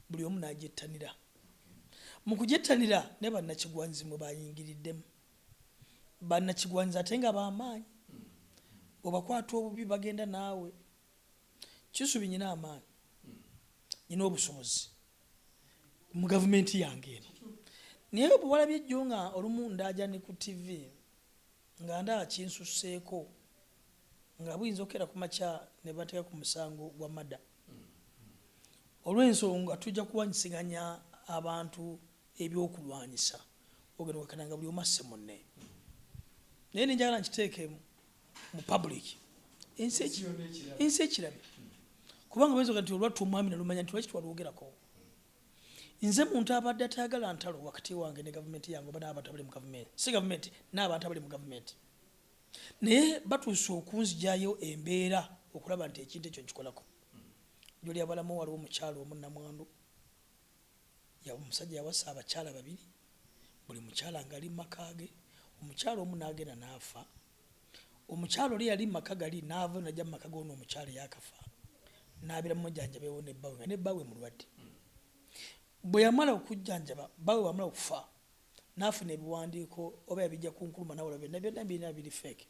buli omu n'agyettanira mu kugyettanira ne bannakigwanyizi mwe bayingiriddemu bannakigwanyizi ate nga b'amaanyi obakwata obubi bagenda naawe Kisubi nyina amaanyi nyina obusobozi mu gavumenti yange eno naye bwe walabye ejjo nga olumu ndaaja ne ku TV nga ndaba kinsusseeko nga buyinza okera ku makya ne bateeka ku musango gwa mada olw'ensonga tujja kuwanyisiganya abantu ebyokulwanyisa ogenda wakana nga buli omu asse munne naye nenjagala nkiteeke mu public ensi ekirabe kubanga bayinza nti olwattu omwami nalumanya nti lwaki twalwogerako nze muntu abadde atayagala ntalo wakati wange ne gavumenti yange oba n'abantu abali mu gavumenti si gavumenti n'abantu abali mu gavumenti naye batuuse okunzigyayo embeera okulaba nti ekintu ekyo nkikolako joli abalamu waliwo omukyalo omunnamwandu omusajja yawasa abakyala 2 buli mukyala nga ali mumaka ge omukyalo omu n'agenda n'afa omukyalo oli yali mumaka gali n'ava najja mumaka g'ono omukyala yakafa n'abeera mumujjanjabewo nebbawe nga nebbawe mulwadde bwe yamala okujjanjaba bawe wamala okufa nafuna ebiwandiiko oba yabijja ku nkuluma nawula byonna birina biri fake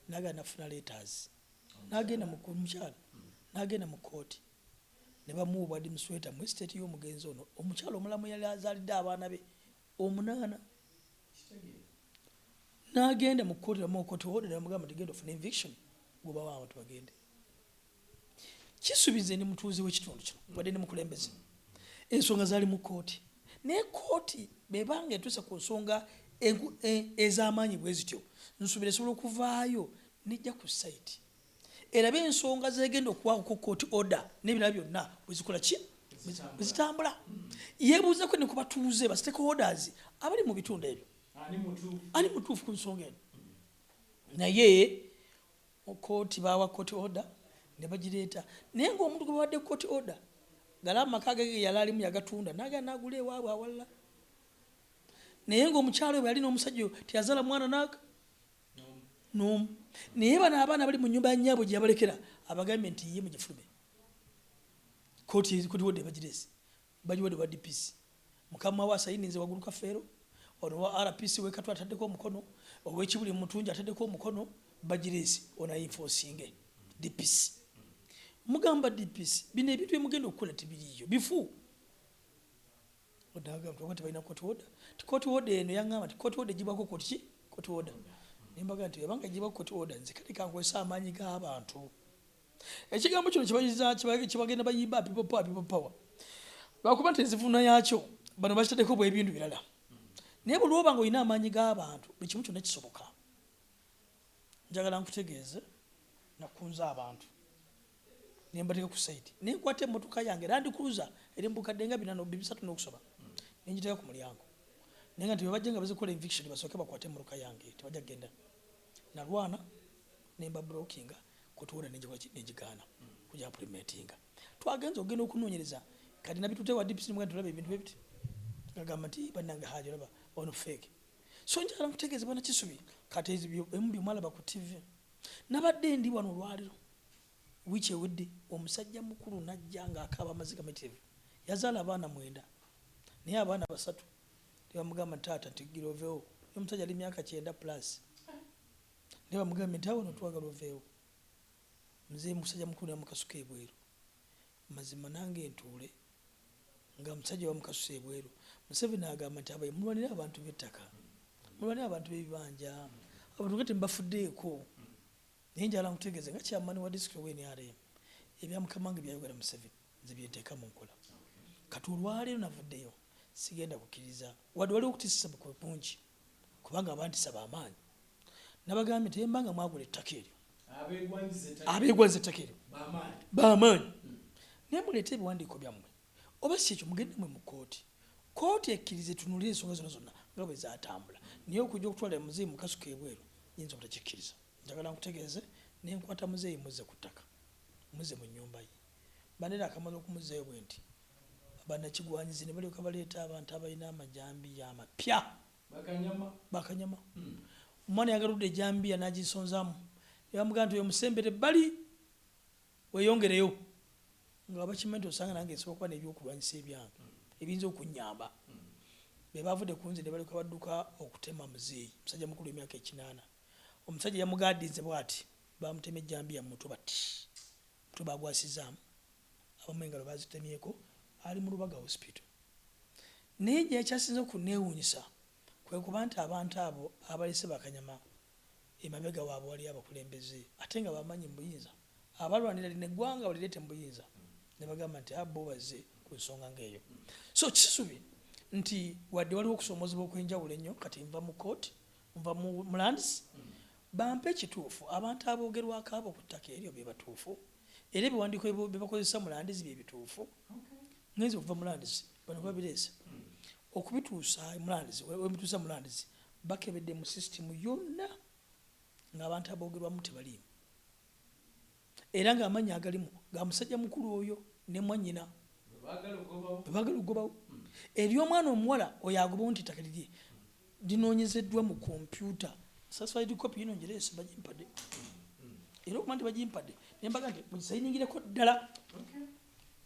nagenda nafuna letters nagenda mu mukyala nagenda mu kooti ne bamuwa administrator mu estate y'omugenzi ono omukyala omulamu yali azaalidde abaana be 8 nagenda mu kooti bamukooti order yamugamba nti genda ofuna eviction goba wa abantu bagende Kisubi nze ni mutuuze w'ekitundu kino wadde ne mukulembeze ensonga zaali mu kooti naye kooti bebanga etuuse ku nsonga ez'amaanyi bwe zityo nsuubira esobola okuvaayo nejja ku site erabe ensonga zegenda okuwaako kooti order n'ebirala byonna bwezikola ki bwezitambula yeebuuzako ne ku batuuze ba stakeholders abali mu bitundu ebyo ani mutuufu ku nsonga eno naye kooti bawa kooti order ne bagireeta naye ng'omuntu gwe bawadde kooti order gala amaka ge yali alimu yagatunda nagenda n'agula ewaabwe awalala naye ng'omukyalo bwe yali n'omusajja teyazaala mwana naaka n'omu naye bano abaana bali mu nnyumba ya nnyabwe gye yabalekera abagambye nti ye mugifulume kooti wadde bagiresi bajiwadde wa DPC mukama wa sayinize wagulu kafeero ono wa RPC wekatwa ataddeko omukono owekibuli mutunja ataddeko omukono bajiresi ona enforcing DPC mugamba DPC bino ebintu emugenda okukola tibiriyo bifu odaga mtu balina court order court order eno yangamba ti court order jibako court order nimbaga nti yabanga jibako court order nzikati kankwesa amanyi g'abantu ekigambo kino kibagenda bayimba people power bakuba nti enzifuna yakyo bano bakitaddeko bwe ebintu birala naye buli lwobanga olina amaanyi g'abantu buli kimu kyonna kisoboka njagala nkutegeeze nakunza abantu nembateeka ku saidi nenkwata emmotoka yange Land Cruiser eri mbukadde nga 3 n'okusoba nenjiteeka ku mulyango naye nga nti bebajja nga bazikola eviction basooke bakwate emmotoka yange tebajja kgenda nalwana nemba blockinga kutuula negigaana kujja implementinga twagenza okugenda okunoonyereza kati nabitutewa DPC nga tulaba ebintu ebiti ngagamba nti bannange Haji olaba ono fake so njagala nkutegeeze bwana Kisubi kati ebimu byomwalaba ku TV nabadde ndi wano olwaliro wiiki ewedde omusajja mukulu najja ng'akaaba amaziga mateve yazaala abaana 9 naye abaana 3 tebamugamba taata nti gira oveewo omusajja ali myaka 9+ ne bamugamba nti awo notwagala oveewo mzee musajja mukulu yamukasuka ebweru mazima nange ntuule nga musajja wamukasusa ebweru Museveni agamba nti abaye mulwanira abantu b'ettaka mulwanira abantu b'ebibanja abantu kati mbafuddeeko naye njala nkutegeeze nga chairman wa district wa NRM ebyamukamange byayogera Museveni nze byeteeka mu nkola kati olwaleero navuddeyo sigenda kukkiriza wadde waliwo okutisisa bungi kubanga abantu saba amaanyi nabagambye tembanga mwagula ettaka eryo abeegwanyiza ettaka eryo b'amaanyi naye muleete ebiwandiiko byammwe oba si ekyo mugende mwe mu kooti ekkirize tunulire ensonga zonna nga bwe zaatambula naye okujja okutwala muzeeyi mukasuka ebweru yinza obutakikkiriza njagala nkutegeeze nenkwata muzeeyi muzze ku ttaka muzze mu nnyumba ye banera akamaze okumuzeeyo bwe nti bannakigwanyizi ne balyoka baleeta abantu abalina amajambiya amapya bakanyama omwana yagaludde ejambiya n'agisonzaamu yamugamba nti oyo musembere bali weyongereyo nga bakimanyi osanga nange nsobola okuba n'ebyokulwanyisa ebyange ebiyinza okunyamba be bavudde ku nze ne balyoka badduka okutema muzeeyi musajja mukulu emyaka 8 omusajja yamugadinze bwati bamutema ejjambiya mu mutwe bati mutwe bagwasizaamu abamu engalo bazitemyeko ali mu Lubaga hospital naye gye ekyasinze okuneewuunyisa kwe kuba nti abantu abo abalese bakanyama emabega waabwe wali abakulembeze ate nga bamanyi mbuyinza abalwanira lino eggwanga balireete mbuyinza ne bagamba nti abo bazze ku nsonga ng'eyo so Kisubi nti wadde waliwo okusoomozebwa okwenjawulo ennyo kati nva mu kooti nva mu lands bampe ekituufu abantu aboogerwako abo ku ttaka eryo be batuufu era ebiwandiiko bye bakozesa mu lands bye bituufu ngenza okuva mu lands bano babireese okubituusa mu lands webituusa mu lands bakebedde mu sisitimu yonna ng'abantu aboogerwamu tebaliimu era ng'amannya agalimu ga musajja mukulu oyo ne mwannyina bebagala okugobawo ery'omwana omuwala oyo agobawo nti ettaka lirye linoonyezeddwa mu kompyuta satisfied copy yino ngireese bagimpadde era okuba nti bagimpadde nembaga nti mugisayiningireko ddala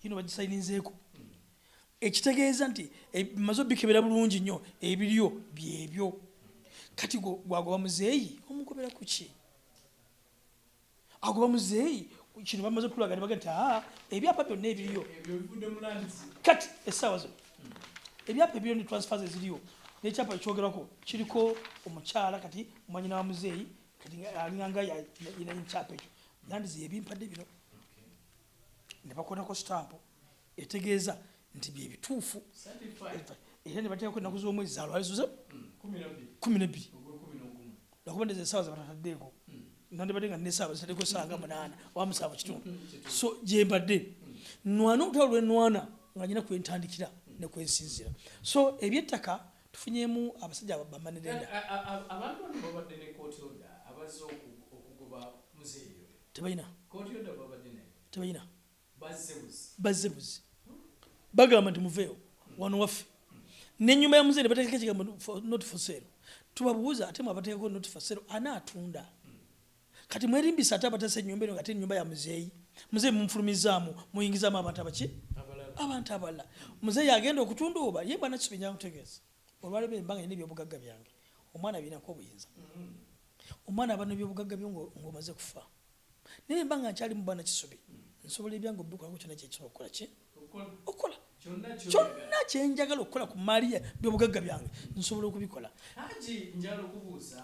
yino bagisayininzeeko ekitegeeza nti bimaze obikebera bulungi nnyo ebiryo byebyo kati gwagoba muzeeyi omugobera ku ki agoba muzeeyi kino bamaze okutulaga ne baga nti ebyapa byonna ebiriyo kati essaawa zino ebyapa ebiriyo ne transfers eziriyo n'ekyapa ekyogerako kiriko omukyala kati mwanyina wa muzeeyi kati alinganga yina ekyapa ekyo landizi ebimpadde bino ne bakonako sitampu etegeeza nti bye bituufu era ne bateekako ennaku z'omwezi zalwalizuze 12 lwakuba ndeze essaawa zebatataddeeko nandibadde nga nesaawa zitaddeko essaawa nga 8 oba 7 kitundu so gye mbadde nwana olutalo lw'ennwana nga nyina kwentandikira ne kwensinzira so ebyettaka tufunyemu abasajja bamanirenda abantu bano babadde ne kooti oda abazze okugoba muzeeyi tebalina kooti oda babadde ne tebalina bazze buzi bagamba nti muveewo wano waffe n'ennyuma ya muzeeyi ne bateekako ekigambo not for sale tubabuuza ate mwabateekako not for sale anaatunda kati mwerimbisa ate abatasa ennyumba eno ate ennyumba ya muzeeyi mumufulumizaamu muyingizaamu abantu abaki abantu abalala muzeeyi agenda okutunduuba ye bwana Kisubi njakutegeeza olwali bembanga ine byobugagga byange omwana binako obuyinza omwana abana byobugagga byo ng'omaze kufa naye mbanga nkyali mu bwana Kisubi nsobola ebyange obbikolako kyonna kyekisobola okukola ki okukola kyonna kyenjagala okukola ku maaliya byobugagga byange nsobola okubikola. Haji njala okubuuza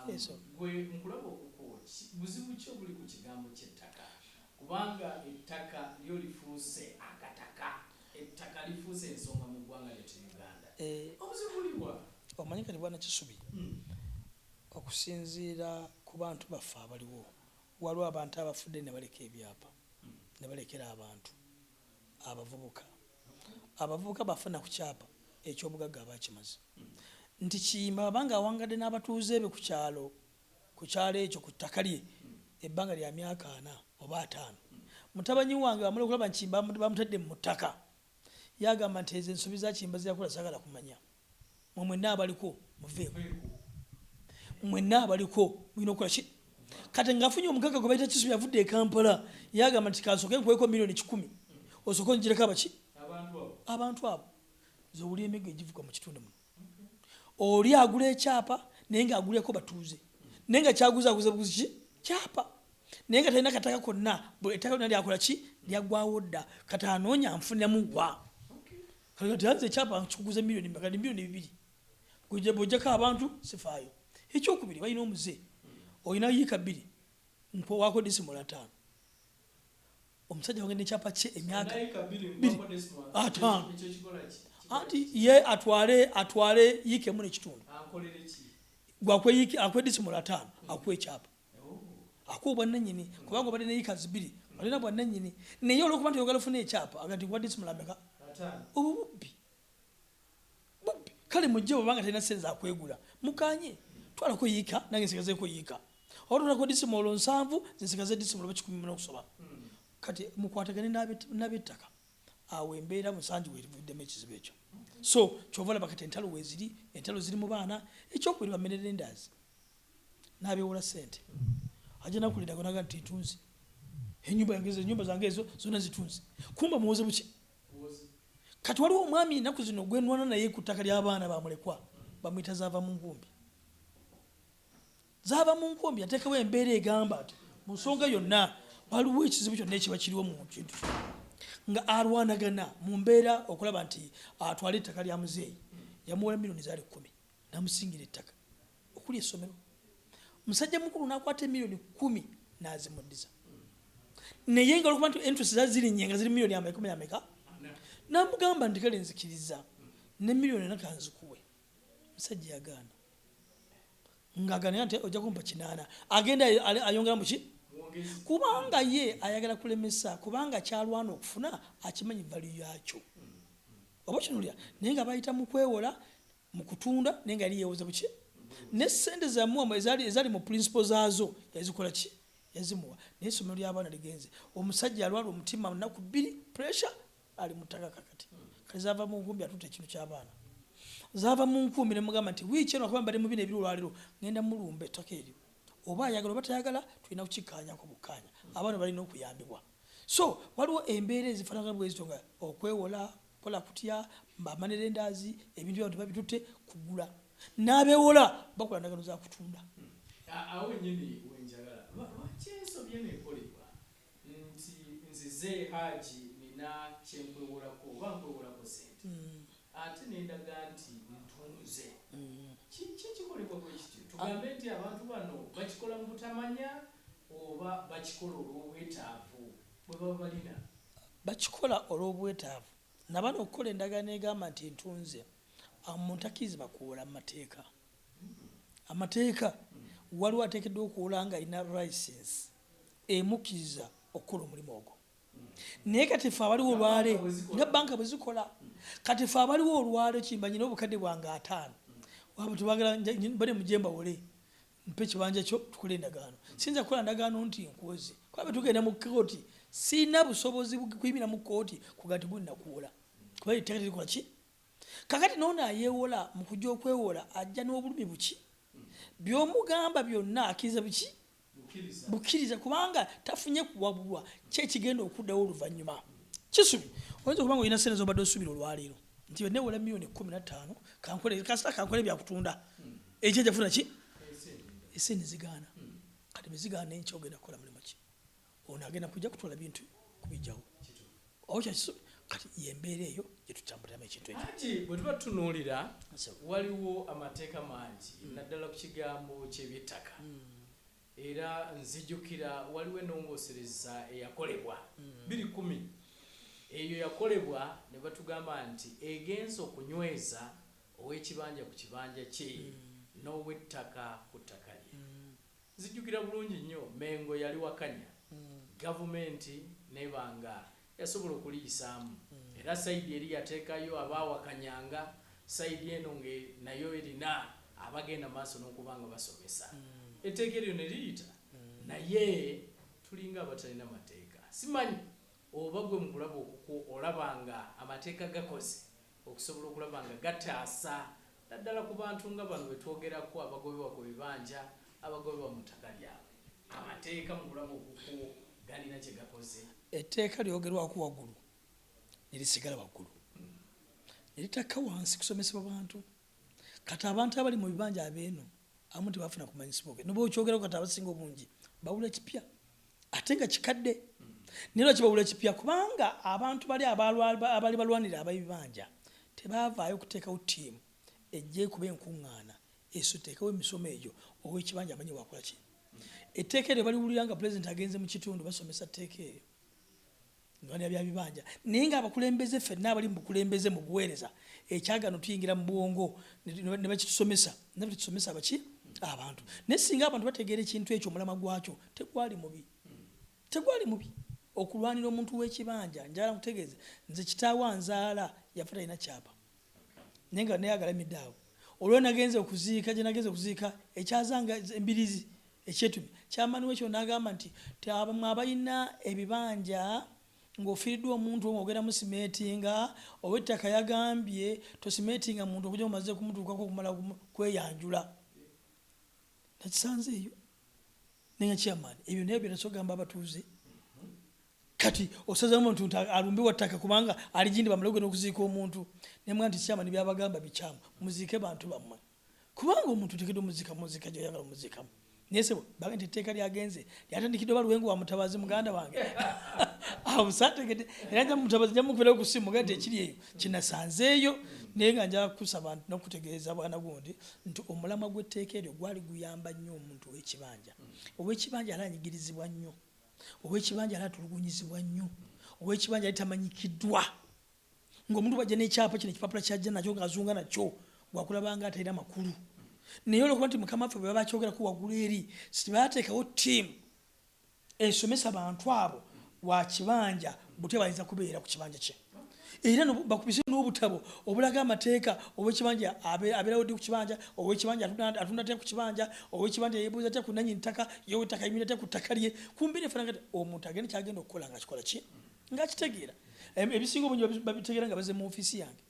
gwe nkulaba okukoki buzibu ki obuli ku kigambo ky'ettaka kubanga ettaka lyo lifuuse akataka ettaka lifuuse ensonga mu ggwanga lyettu Uganda obuzibu buliwa omanyi kati bwana Kisubi okusinziira ku bantu baffe abaliwo waliwo abantu abafudde ne baleka ebyapa ne balekera abantu abavubuka bafuna ku kyapa ekyobugagga abakimaze nti Kiyimba babanga awangadde n'abatuuze be ku kyalo ekyo ku ttaka lye ebbanga lya myaka 4 oba 5 mutabanyi wange bamala okulaba nti Kiyimba bamutadde mu ttaka yagamba nti ezo ensobi za Kiyimba ziyakola sagala kumanya mwenna abaliko muveeko mwenna abaliko mulina okukola ki kati ngaafunye omugagga gwe bayita Kisubi yavudde e Kampala yagamba nti kansooke nkuweeko milioni 10 osooke onjireko abaki abantu abo zowuli emigga egivuga mu kitundu muno oli agula ekyapa naye ng'aguleko batuuze naye nga kyaguzaaguza buzi kyapa naye nga talina kataka konna ettaka lyonna lyakola ki lyaggwawo dda kati anoonya nfuniramu wa kati anze ekyapa nkikuguza milioni 2 bw'ojjako abantu sifaayo ekyokubiri balina omuze olina yiika 2 wako disimula 5 omusajja wange n'ekyapa kye emyaka 5 anti ye atwale yiika 1.5 akwe disimula 5 akuwa ekyapa akuwa bwannannyini kubanga obadde ne yiika 2 balina bwannannyini naye olwokuba nti oyagala ofuna ekyapa aga nti kuba disimula meka obubbi kale mujje bwebanga talina sente zakwegula mukanye twalako yiika nange nsigazeeko yiika olutulako disimolo 7 zinsigaze disimolo 10 n'okusoba kati mukwatagane n'abettaka awo embeera musanji weerivuddemu ekizibu ekyo so kyova olaba kati entalo ziri mu baana ekyokubiri bamenere endaazi n'abeewola ssente ajja nakulindago naga nti ntunzi ennyumba zange ezo zonna zitunzi kumba muwoze buki kati waliwo omwami ennaku zino gwenwana naye ku ttaka ly'abaana bamulekwa bamuyita zaava mu nkumbi yateekawo embeera egamba nti mu nsonga yonna waliwo ekizibu kyonna ekiba kiriwo mu kintu nga alwanagana mu mbeera okulaba nti atwala ettaka lya muzeeyi yamuwola milioni zaali 10 namusingira ettaka okuli essomero musajja mukulu n'akwata milioni 10 n'azimuddiza naye nga olwokuba nti interest zazirinnye nga ziri milioni ameka namugamba nti kale nzikiriza ne milioni nakanzikuwe musajja yagaana ng'agaana nti ojja kumpa 8 agenda ayongera mu ki kubanga ye ayagala kulemesa kubanga kyalwana okufuna akimanyi value yakyo oba kinulya naye nga bayita mu kwewola mu kutunda naye nga yali yeewoza buki ne ssente zamuwa ezali mu principle zaazo yazikola ki yazimuwa naye essomero ly'abaana ligenze omusajja alwala omutima nnaku 2 pressure ali mu ttaka kakati kale zaava mu nkumbi atutte ekintu ky'abaana zaava mu nkumbi ne mugamba nti wiiki eno akuba mbadde mu bino ebiri olwaliro ngenda mulumba ettaka eryo oba ayagala oba tayagala tulina kukikaanyako bukkaanya abaana balina okuyambibwa so waliwo embeera ezifaanagana bwezito nga okwewola kola kutya bamanira endaazi ebintu byabo tebabitutte kugula n'abeewola bakola ndagano za kutunda awo nyini wenjagala lwaki ensobi eneekolebwa nti nzize Haji nina kyenkwewolako oba nkwewolako sente ate nendaga nti ntunze kikolebwa bwe kityo tugambe nti abantu bano bakikola mu butamanya oba bakikola olw'obwetaavu bwe baba balina bakikola olw'obwetaavu nabano okukola endagaano egamba nti ntunze omuntu akkirizibwa kuwola mu mateeka amateeka waliwo ateekeddwa okuwola nga alina license emukkiriza okukola omulimu ogwo naye kati fe abaliwo olwale nga banka bwe zikola kati fe abaliwo olwale kimba nyina obukadde bwange 5 waba tubagala bale mujemba wole mpe kibanja kyo tukole endagaano sinza kukola ndagaano nti nkoze kwabe tugenda mu kooti sina busobozi kuyimira mu kooti kugati bwina kuwola kuba iteka likola ki kakati nona ayewola mu kujja okwewola ajja n'obulumi buki byomugamba byonna akiza buki bukkiriza kubanga tafunye kuwabulwa kye kigenda okuddawo oluvannyuma Kisubi oyinza okuba nga olina ssente z'obadde osuubira olwaleero nti newera miliyoni 15 kankole kasita kankole byakutunda ekyo jafuna ki esente zigaana kati bezigaana n'enkya ogenda kukola mulimu ki ono agenda kujja kutwala bintu kubijjawo kati yembeera eyo gyetutambuliramu ekintu ekyo. Haji, bwe tuba tutunuulira waliwo amateeka mangi naddala ku kigambo ky'ebyettaka era nzijukira waliwo ennongoosereza eyakolebwa 2010 eyo yakolebwa ne batugamba nti egenza okunyweza ow'ekibanja ku kibanja kye n'ow'ettaka ku ttaka lye. Nzijukira bulungi nnyo Mengo yali wakanya gavumenti nebanga yasobola okuliyisaamu era sayidi eri yateekayo abaawakanyanga sayidi eno nayo erina abagenda maaso n'okubanga basomesa etteeka eryo ne liyita naye tulinga abatalina mateeka. Simanyi oba gwe mu kulaba okuko olabanga amateeka gakoze okusobola okulabanga gataasa naddala ku bantu nga bano betwogerako abagobebwa ku bibanja abagobebwa mu ttaka lyabwe. Amateeka mu kulaba okuko galina kye gakoze. Etteeka lyogerwako waggulu nerisigala waggulu neritaka wansi kusomesebwa bantu kati abantu abali mu bibanja abeeno abamu tebafuna kumanyisibwa ge noba okyogerako kati abasinga obungi bawula ekipya ate nga kikadde naye lwaki bawula ekipya kubanga abantu bali abali balwanira ab'ebibanja tebavaayo okuteekawo ttiimu ejja kuba enkuŋŋaana eso teekawo emisomo egyo ow'ekibanja amanyi wakola ki etteeka eryo baliwulira nga pulezidenti agenze mu kitundu basomesa tteeka eyo ndwanira bya bibanja naye nga abakulembeze ffenna abali mu bukulembeze mu buweereza ekyagano tuyingira mu bwongo ne bakitusomesa nabwe tusomesa abaki abantu naye singa abantu bategeera ekintu ekyo omulama gwakyo tegwali mubi okulwanira omuntu w'ekibanja njala nkutegeeze nze kitaawo anzaala yafa talina kyapa naye nga nayagalamidde awo olwo nagenze okuziika gye nagenze okuziika ekyazanga embirizi ekyetumi kyamaniwo ekyo n'agamba nti mwe abalina ebibanja ng'ofiiriddwa omuntu ogenda mu simeetinga oba ettaka yagambye tosimeetinga muntu okujja mumaze kumutuukako okumala kweyanjula nakisanze eyo nenga kyamaani ebyo naye byenasogamba abatuuze kati osazamu omuntu alumbiwa ttaka kubanga aligindi bamale ogenda okuziika omuntu nemwa nti kyamaani byabagamba bikyamu muziike bantu bammwe kubanga omuntu tekedde omuziika gyoyagala omuziikamu naye sebo baga nti etteeka lyagenze lyatandikidde oba Luwengo wa Mutabazi muganda wange awo sategedde era nja Mutabazi nja mukubira ku simu muganda ekiri eyo kinasanzeeyo naye nga nja kusaba n'okutegeeza bwana gundi nti omulamwa gw'etteeka eryo gwali guyamba nnyo omuntu ow'ekibanja ow'ekibanja alanyigirizibwa nnyo ow'ekibanja alatulugunyizibwa nnyo ow'ekibanja ali tamanyikiddwa ng'omuntu bwajja n'ekyapa kino ekipapula kyajja nakyo ng'azunga nakyo gwakulabanga atalina makulu naye olwokuba nti mukama waffe bwe babakyogerako waggulu eri sitibaateekawo ttiimu esomesa abantu abo wa kibanja butya bayinza kubeera ku kibanja kye era bakubise n'obutabo obulaga amateeka ow'ekibanja abeerawo ddi ku kibanja ow'ekibanja atunda atya ku kibanja ow'ekibanja yeebuuza atya ku nannyini ttaka yewettaka yimira atya ku ttaka lye kumbi nefananga ti omuntu agenda kyagenda okukola nga kikola ki ngaakitegeera ebisinga obungi babitegeera nga baze mu ofiisi yange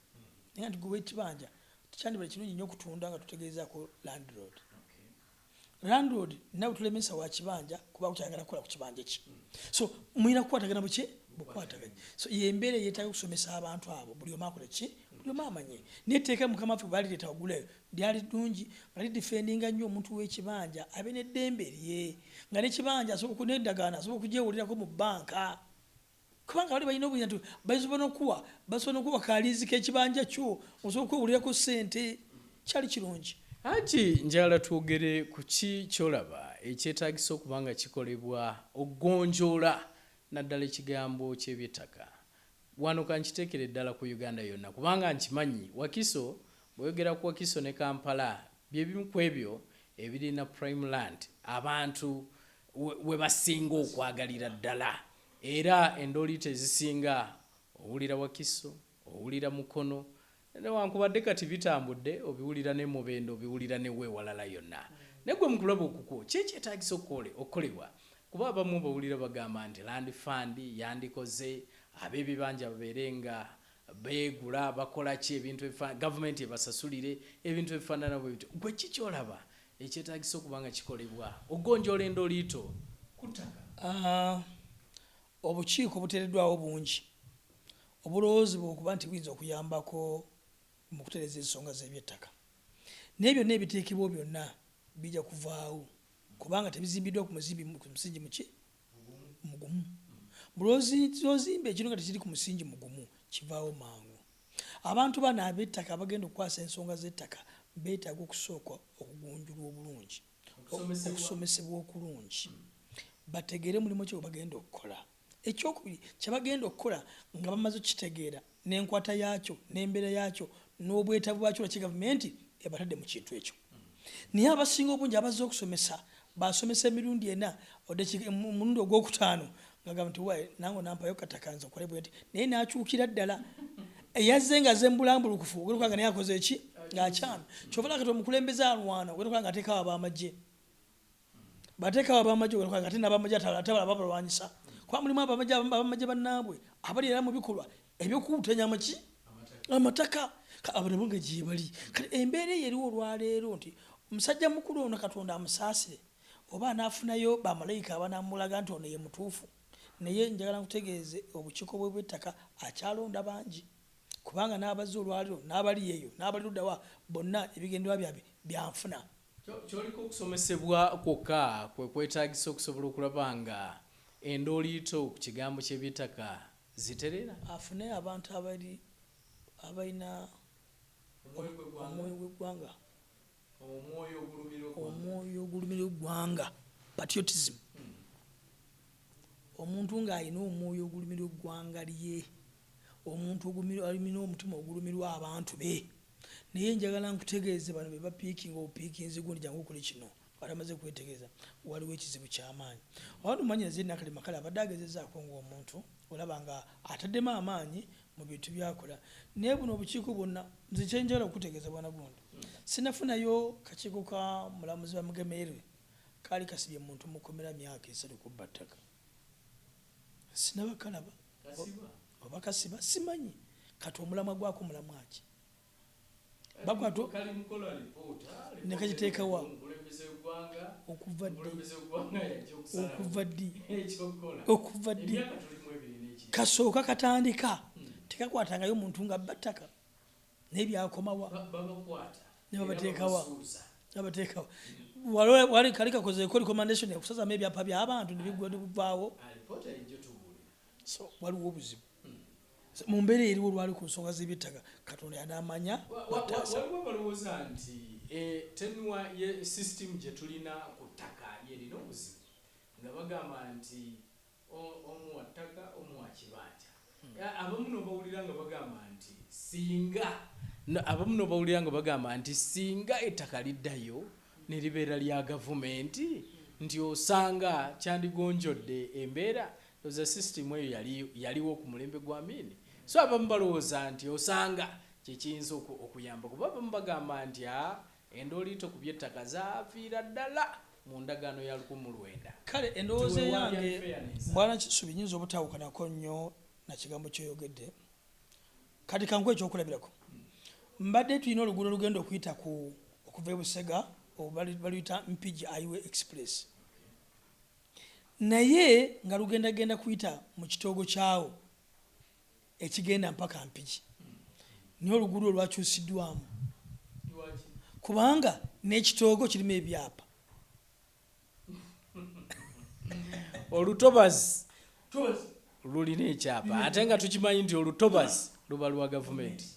naye nti gwe w'ekibanja tukyandibala kirungi nnyo okutunda nga tutegeezaako landlord landlord nawe tulemesa wa kibanja kuba kukyagala kukola ku kibanja ki so muyina kukwatagana buki bukwataganye so yembeera yeetaaga okusomesa abantu abo buli omu akola ki buli omu amanye netteeka mukama waffe balireeta waggulayo lyali ddungi nga lidifendinga nnyo omuntu w'ekibanja abe n'eddembe lye nga n'ekibanja asobola n'endagaano asobola okugyewulirako mu bbanka kubanga bali balina obuyinza nti basobola n'okuwa kaalizi k'ekibanja kyo osobola okwewulirako ssente kyali kirungi. Haji, njala twogere ku ki kyolaba ekyetaagisa okuba nga kikolebwa okugonjoola naddala ekigambo ky'ebyettaka wano kankiteekere ddala ku Uganda yonna kubanga nkimanyi Wakiso bweyogera ku Wakiso ne Kampala bye bimu ku ebyo ebirina prime land abantu we basinga okwagalira ddala era endooli tezisinga owulira Wakiso owulira Mukono newankubadde kati bitambudde obiwulira ne Mubendo obiwulira ne weewalala yonna naye gwe mukulaba okuko kyekyetaagisa okukolebwa kuba abamu bawulira bagamba nti land fund yandikoze ab'ebibanja babeere nga beegula bakola ki ebintu gavumenti ebasasulire ebintu ebifaanana bwe bityo gwe kikyolaba ekyetaagisa okuba nga kikolebwa ogonjoola endooliito ku ttaka. Obukiiko buteereddwawo bungi obulowoozi bw'okuba nti buyinza okuyambako mu kutereeza ensonga z'ebyettaka naye byonna ebiteekebwa byonna bijja kuvaawo kubanga tebizimbiddwa ku musingi mugumu bulowoozi ozimba ekintu nga tekiri ku musingi mugumu kivaawo mangu abantu bano ab'ettaka abagenda okukwasa ensonga z'ettaka beetaaga okusooka okugunjulwa obulungi okusomesebwa okulungi bategeere mulimu kye bagenda okukola ekyokubiri kyebagenda okukola nga bamaze okukitegeera n'enkwata yaakyo n'embeera yaakyo n'obwetaavu bwakyo lwaki gavumenti ebatadde mu kintu ekyo naye abasinga obungi abazze okusomesa basomesa emirundi ena omulundi ogwokutaano nga gavumenti waye nange nampayo katakanza okole bwe nti naye n'akyukira ddala eyazze nga zembulambulukufu ogenda nga naye akoze eki ng'akyami kyova kati omukulembeze alwana ogenda nga ateekawo ab'amagye bateekawo ab'amagye ogenda nga ate n'ab'amagye atabala babalwanyisa kuba mulimu ab'amagye bannaabwe abali era mu bikolwa ebyokuwutanya amataka abalamu nga gye bali kati embeera eyo eriwo olwaleero nti omusajja mukulu ono katonda amusaasire oba anaafunayo bamalayika abanamulaga nti ono ye mutuufu naye njagala nkutegeeze obukiiko bwe bw'ettaka akyalonda bangi kubanga n'abazze olwaleero n'abali eyo n'abali luddawa bonna ebigenderwa byabwe byanfuna kyoliko okusomesebwa kwokka kwe kwetaagisa okusobola okulaba nga endooliito ku kigambo ky'ebyettaka ziterera afune abantu abalina omwoyo gw'eggwanga omwoyo ogulumira eggwanga patriotism omuntu ng'alina omwoyo ogulumira eggwanga lye omuntu alina omutima ogulumirwa abantu be naye njagala nkutegeeze bano be bapiikinga obupiikinzi gundi jangu okuli kino balamaze kwetegereza waliwo ekizibu ky'amaanyi abantu manyi nazinakale makale abadde agezezaako ng'omuntu olaba nga ataddemu amaanyi mu bintu byakola naye buno obukiiko bwonna nze kyenjagala okutegeeza bwana gundi sinafunayo kakiiko ka mulamuzi wa mugemeerwe kaali kasibye muntu mukomera myaka 3 kubba ttaka sinabakalaba oba kasiba simanyi kati omulamwa gwako mulamwa ki bakwato nekagiteekawa okuva ddi kasooka katandika tekakwatangayo omuntu nga battaka naye byakomawa nebabateekawa wali kali kakozeeko recommendation ekusazaamu ebyapa by'abantu nebivaawo so waliwo obuzibu mu mbeera eriwo olwali ku nsonga z'ebyettaka katonda yanamanya waliwo balowooza nti tenwa ye system gye tulina ku ttaka yerina obuzibu nga bagamba nti omu wa ttaka omu wa kibanja abamu nobawulira nga bagamba nti singa ettaka liddayo ne libeera lya gavumenti nti osanga kyandigonjodde embeera oza system eyo yaliwo ku mulembe gwa Mini so abamu balowooza nti osanga kyekiyinza okuyamba kuba abamu bagamba nti endooliito ku by'ettaka zaafiira ddala mu ndagaano ya 1900 kale endowooza yange bwana Kisubi nyinza obutaawukanako nnyo na kigambo ky'oyogedde kati kangu ekyokulabirako mbadde tulina oluguudo lugenda okuyita okuva e Busega baluyita Mpigi Highway Express naye nga lugendagenda kuyita mu kitoogo kyawo ekigenda mpaka Mpigi niyo oluguudo olwakyusiddwamu kubanga n'ekitoogo kirimu ebyapa olutobazi lulina ekyapa ate nga tukimanyi nti olutobazi luba lwa gavumenti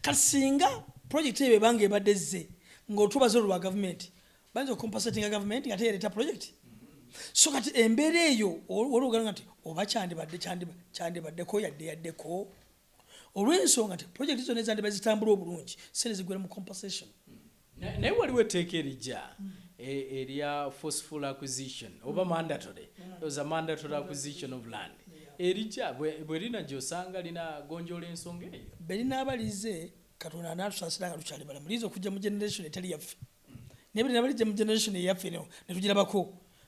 kati singa projekiti eyo ebanga ebadde zze ng'olutobazi olwo lwa gavumenti bayinza okompasatinga gavumenti nga teyereeta projekiti so kati embeera eyo olwogala nti oba kyandibaddeko yaddeko olw'ensonga nti projekiti zonna ezandibadde zitambula obulungi sente zigwera mu compensation naye waliwo etteeka erijja erya forceful acquisition oba mandatory those are mandatory acquisition of land erijja bwe linajja osanga linagonjoola ensonga eyo berinaabalize katonda anaatusaasira nga lukyali balamu liyinza okujja mu generation etali yaffe naye berinabalijja mu generation eyaffe netugirabako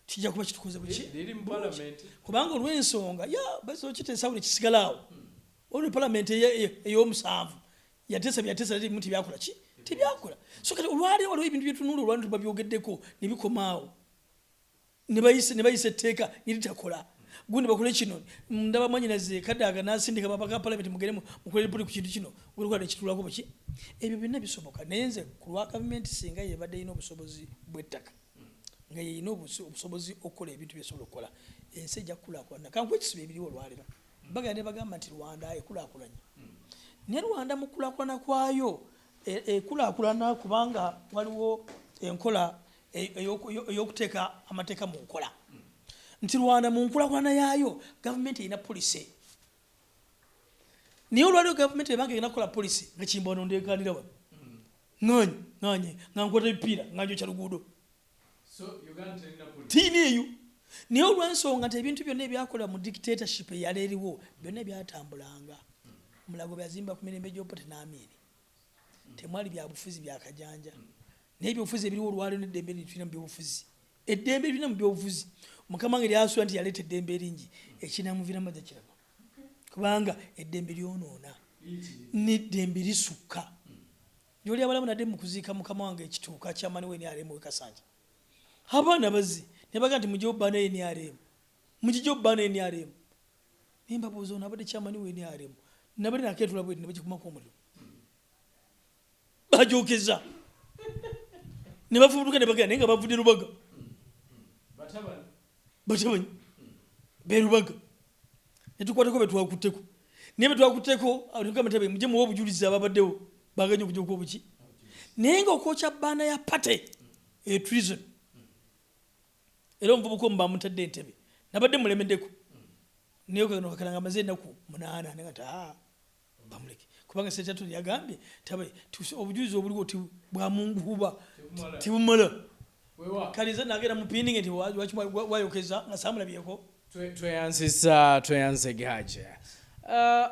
kijja kuba kitukoze buki kubanga olw'ensonga bazokiteesawo nekisigalaawo olwo palamenti ey'omusanvu yateesa muntu tebyakola ki tebyakola so kati olwaleero waliwo ebintu byetunula olwali tubabyogeddeko ne bikomaawo ne bayisa etteeka ne litakola gundi bakole kino ndaba mwanyinaze kadaga nasindika babaka parliament mugeremu mukole report ku kintu kino guli kwade kitulako baki ebyo binna bisoboka nenze ku lwa government singa yebadde ino obusobozi bw'ettaka nga yino obusobozi okola ebintu byesobola okukola ensi ejja kukulakulana kanku ekisibe ebiriwo olwaliro bagande bagamba nti Rwanda ekulakulanye ne Rwanda mu kulakulana kwayo ekulakulana kubanga waliwo enkola eyokuteeka amateeka mu nkola nti Rwanda mu nkulakulana yaayo gavumenti erina policy niyo olwaliwo gavumenti ebanga erina kukola policy nga Kimbono ndeekanira wano nganye nga nkwata ebipiira nga njokya luguudo tiini eyo niyo olw'ensonga nti ebintu byonna ebyakola mu dictatorship eyaleeriwo byonna byatambulanga mulago byazimba ku mirembe gy'opote n'amiini temwali byabufuzi byakajanja n'ebyobufuzi ebiriwo olwaliro n'eddembe tulina mu byobufuzi eddembe lirina mu byobufuzi mukama wange lyasula nti yaleeta eddembe eringi ekinamuvira mazza kiraba kubanga eddembe lyonoona n'eddembe lisukka gyoli abalamu nadde mu kuziika mukama wange ekituuka kyamani w'NRM wekasanja abaana bazzi ne baga nti mujje obbaana NRM mujije obbaana NRM nembabuuza ono abadde kyamani w'NRM nabadde nakeetula bwedi ne bakikumako omuliro bajokeza ne bafubutuka ne bagenda naye nga bavudde Lubaga batabani berubaga ne tukwateko betwakutteko naye betwakutteko abatamatabe mujje muwa obujulizi ababaddewo baganya okujja obuki naye nga okwokya bbaana ya pate treason era omuvubuka omu bamutadde entebe nabadde mulemeddeko naye kano kakala nga amaze ennaku 8 naye nga bamuleke kubanga Ssekyatu yagambye tabe obujulizi obuliwo bwamunguba tibumala kaliza nagera mu pinning nti wayokeza nga samulabyeko tweyanze Haji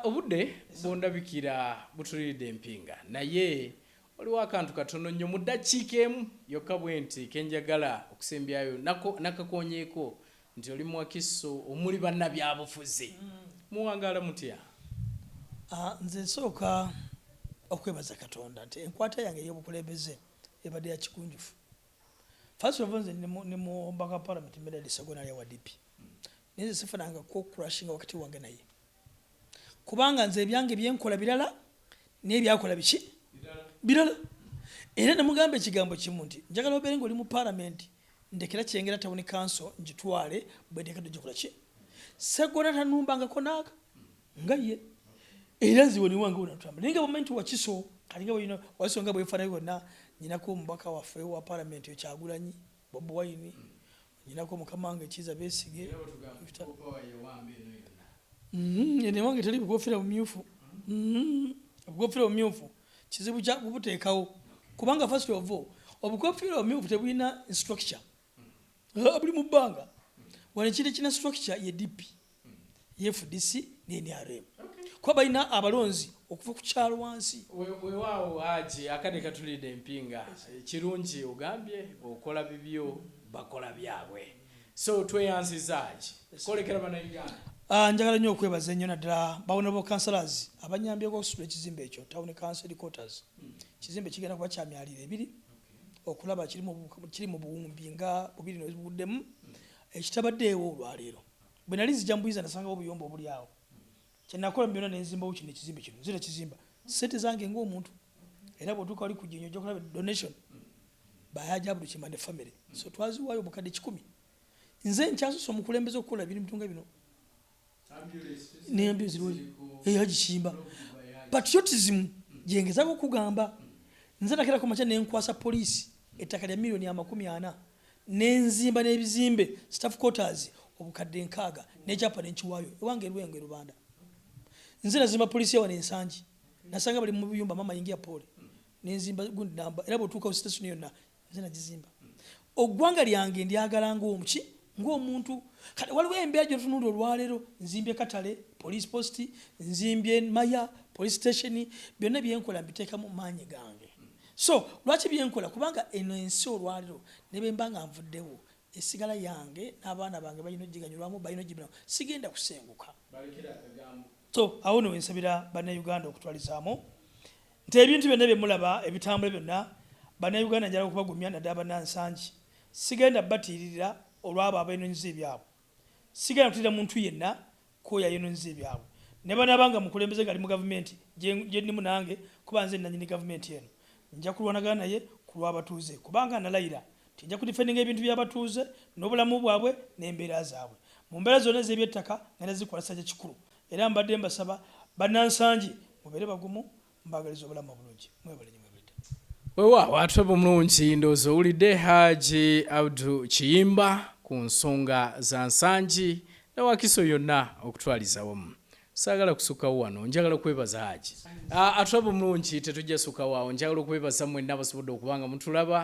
obudde bondabikira butulidde empinga naye waliwo akantu katono nnyo mu ddakiika emu yokka bwe nti kenjagala okusembyayo nakakonyeeko nti oli mu Wakiso omuli bannabyabufuzi muwangaala mutya nze nsooka okwebaza Katonda nti enkwata yange ey'obukulembeze ebadde ya kikunjufu first of all nze ne mu mbaka parliament mbere lisagona ya WDP nze sifananga ko crashing wakati wange naye kubanga nze ebyange byenkola birala n'ebyakola biki birala era namugamba ekigambo kimu nti njagala obeere ng'oli mu parliament ndekera Kyengera Town Council njitwale bwendeka dogikola ki segona tanumbangako naaga nga ye era nziwe niwange unatamba ninga moment Wakiso kalinga bwino wasonga bwefana yonna nyinako mbaka waffe wa parliament yo Kyagulanyi Bob Wine nyinako mukamange Kiza Besige ene wange tali bugofera mumyufu bugofera mumyufu kizibu kya kubuteekawo kubanga first of all obugofera mumyufu tebulina structure abuli mu bbanga wano kiri kina structure ye DP FDC ne NRM kwa balina abalonzi okuva ku kyalo wansi weewaawo Haji akade katulidde empinga kirungi ogambye okola bibyo bakola byabwe so tweyanziza Haji kolekera bannayuganda njagala nnyo okwebaza ennyo naddala bawonabo councillors abanyambyeko okusula ekizimbe ekyo town council headquarters kizimbe kigenda kuba kyamyalire 2 okulaba kiri mu buwumbi nga 2 nobuddemu ekitabaddeewo olwaleero bwe nali nzija mbuyiza nasangawo obuyombo obuli awo kyenakola byonna nenzimbawo kino ekizimbe kino nzira kizimba sente zange ng'omuntu era bw'otuuka wali kujja ojja kulaba donation bayaja Abdul Kimande family so twaziwaayo obukadde 10 nze nkyasusa omukulembeze okukola ebintu nga bino n'embyo zirwoli Haji Kiyimba patriotism gyengezako okugamba nze nakera ku makya nenkwasa poliisi ettaka lya $40 n'enzimba n'ebizimbe staff quarters obukadde 6 n'ekyapa n'enkiwaayo ewange Lwengo Rubanda nze nazimba poliisi yawa NSANGI nasanga bali mu biyumba mama yingia pole n'enzimba gundi namba era bw'otuuka ku station yonna nze nagizimba oggwanga lyange ndyagala ng'omuki ng'omuntu kale waliwo embeera gyotunula olwaleero nzimbye Katale police post nzimbye Maya police station byonna byenkola mbiteeka mu maanyi gange so lwaki byenkola kubanga eno ensi olwaleero ne bemba nga nvuddewo esigala yange n'abaana bange balina ogiganyulwamu balina ogibinawo sigenda kusenguka so awo no ensabira bannayuganda okutwalizaamu nti ebintu byonna bye mulaba ebitambula byonna bannayuganda njala okubagumya naddala bannansangi sigenda batiirira olwabo abeenoonyiza ebyabwe sigala kutira muntu yenna ko yayononze byabwe ne banabanga mukulembeze gali mu government je ndi munange kuba nze nanyini government yenu nja kulwanagana naye kulwa abatuuze kubanga nalayira tijja kudifendinga ebintu by'abatuuze n'obulamu bwabwe n'embeera zaabwe mu mbeera zonna ez'ebyettaka ngenda zikwasa kye kikulu era mbadde mbasaba bannansangi mubeere bagumu mbagaliza obulamu obulungi mwebale weewaawo ate bulungi ndowooza owulidde Haji Abdul Kiyimba ku nsonga za nsangi ne Wakiso yonna okutwaliza wamu. Saagala kusukkawo wano, njagala okwebaza Haji. Ate bulungi tetujja sukkawo awo, njagala okwebaza mwenna abasobodde okubanga mutulaba.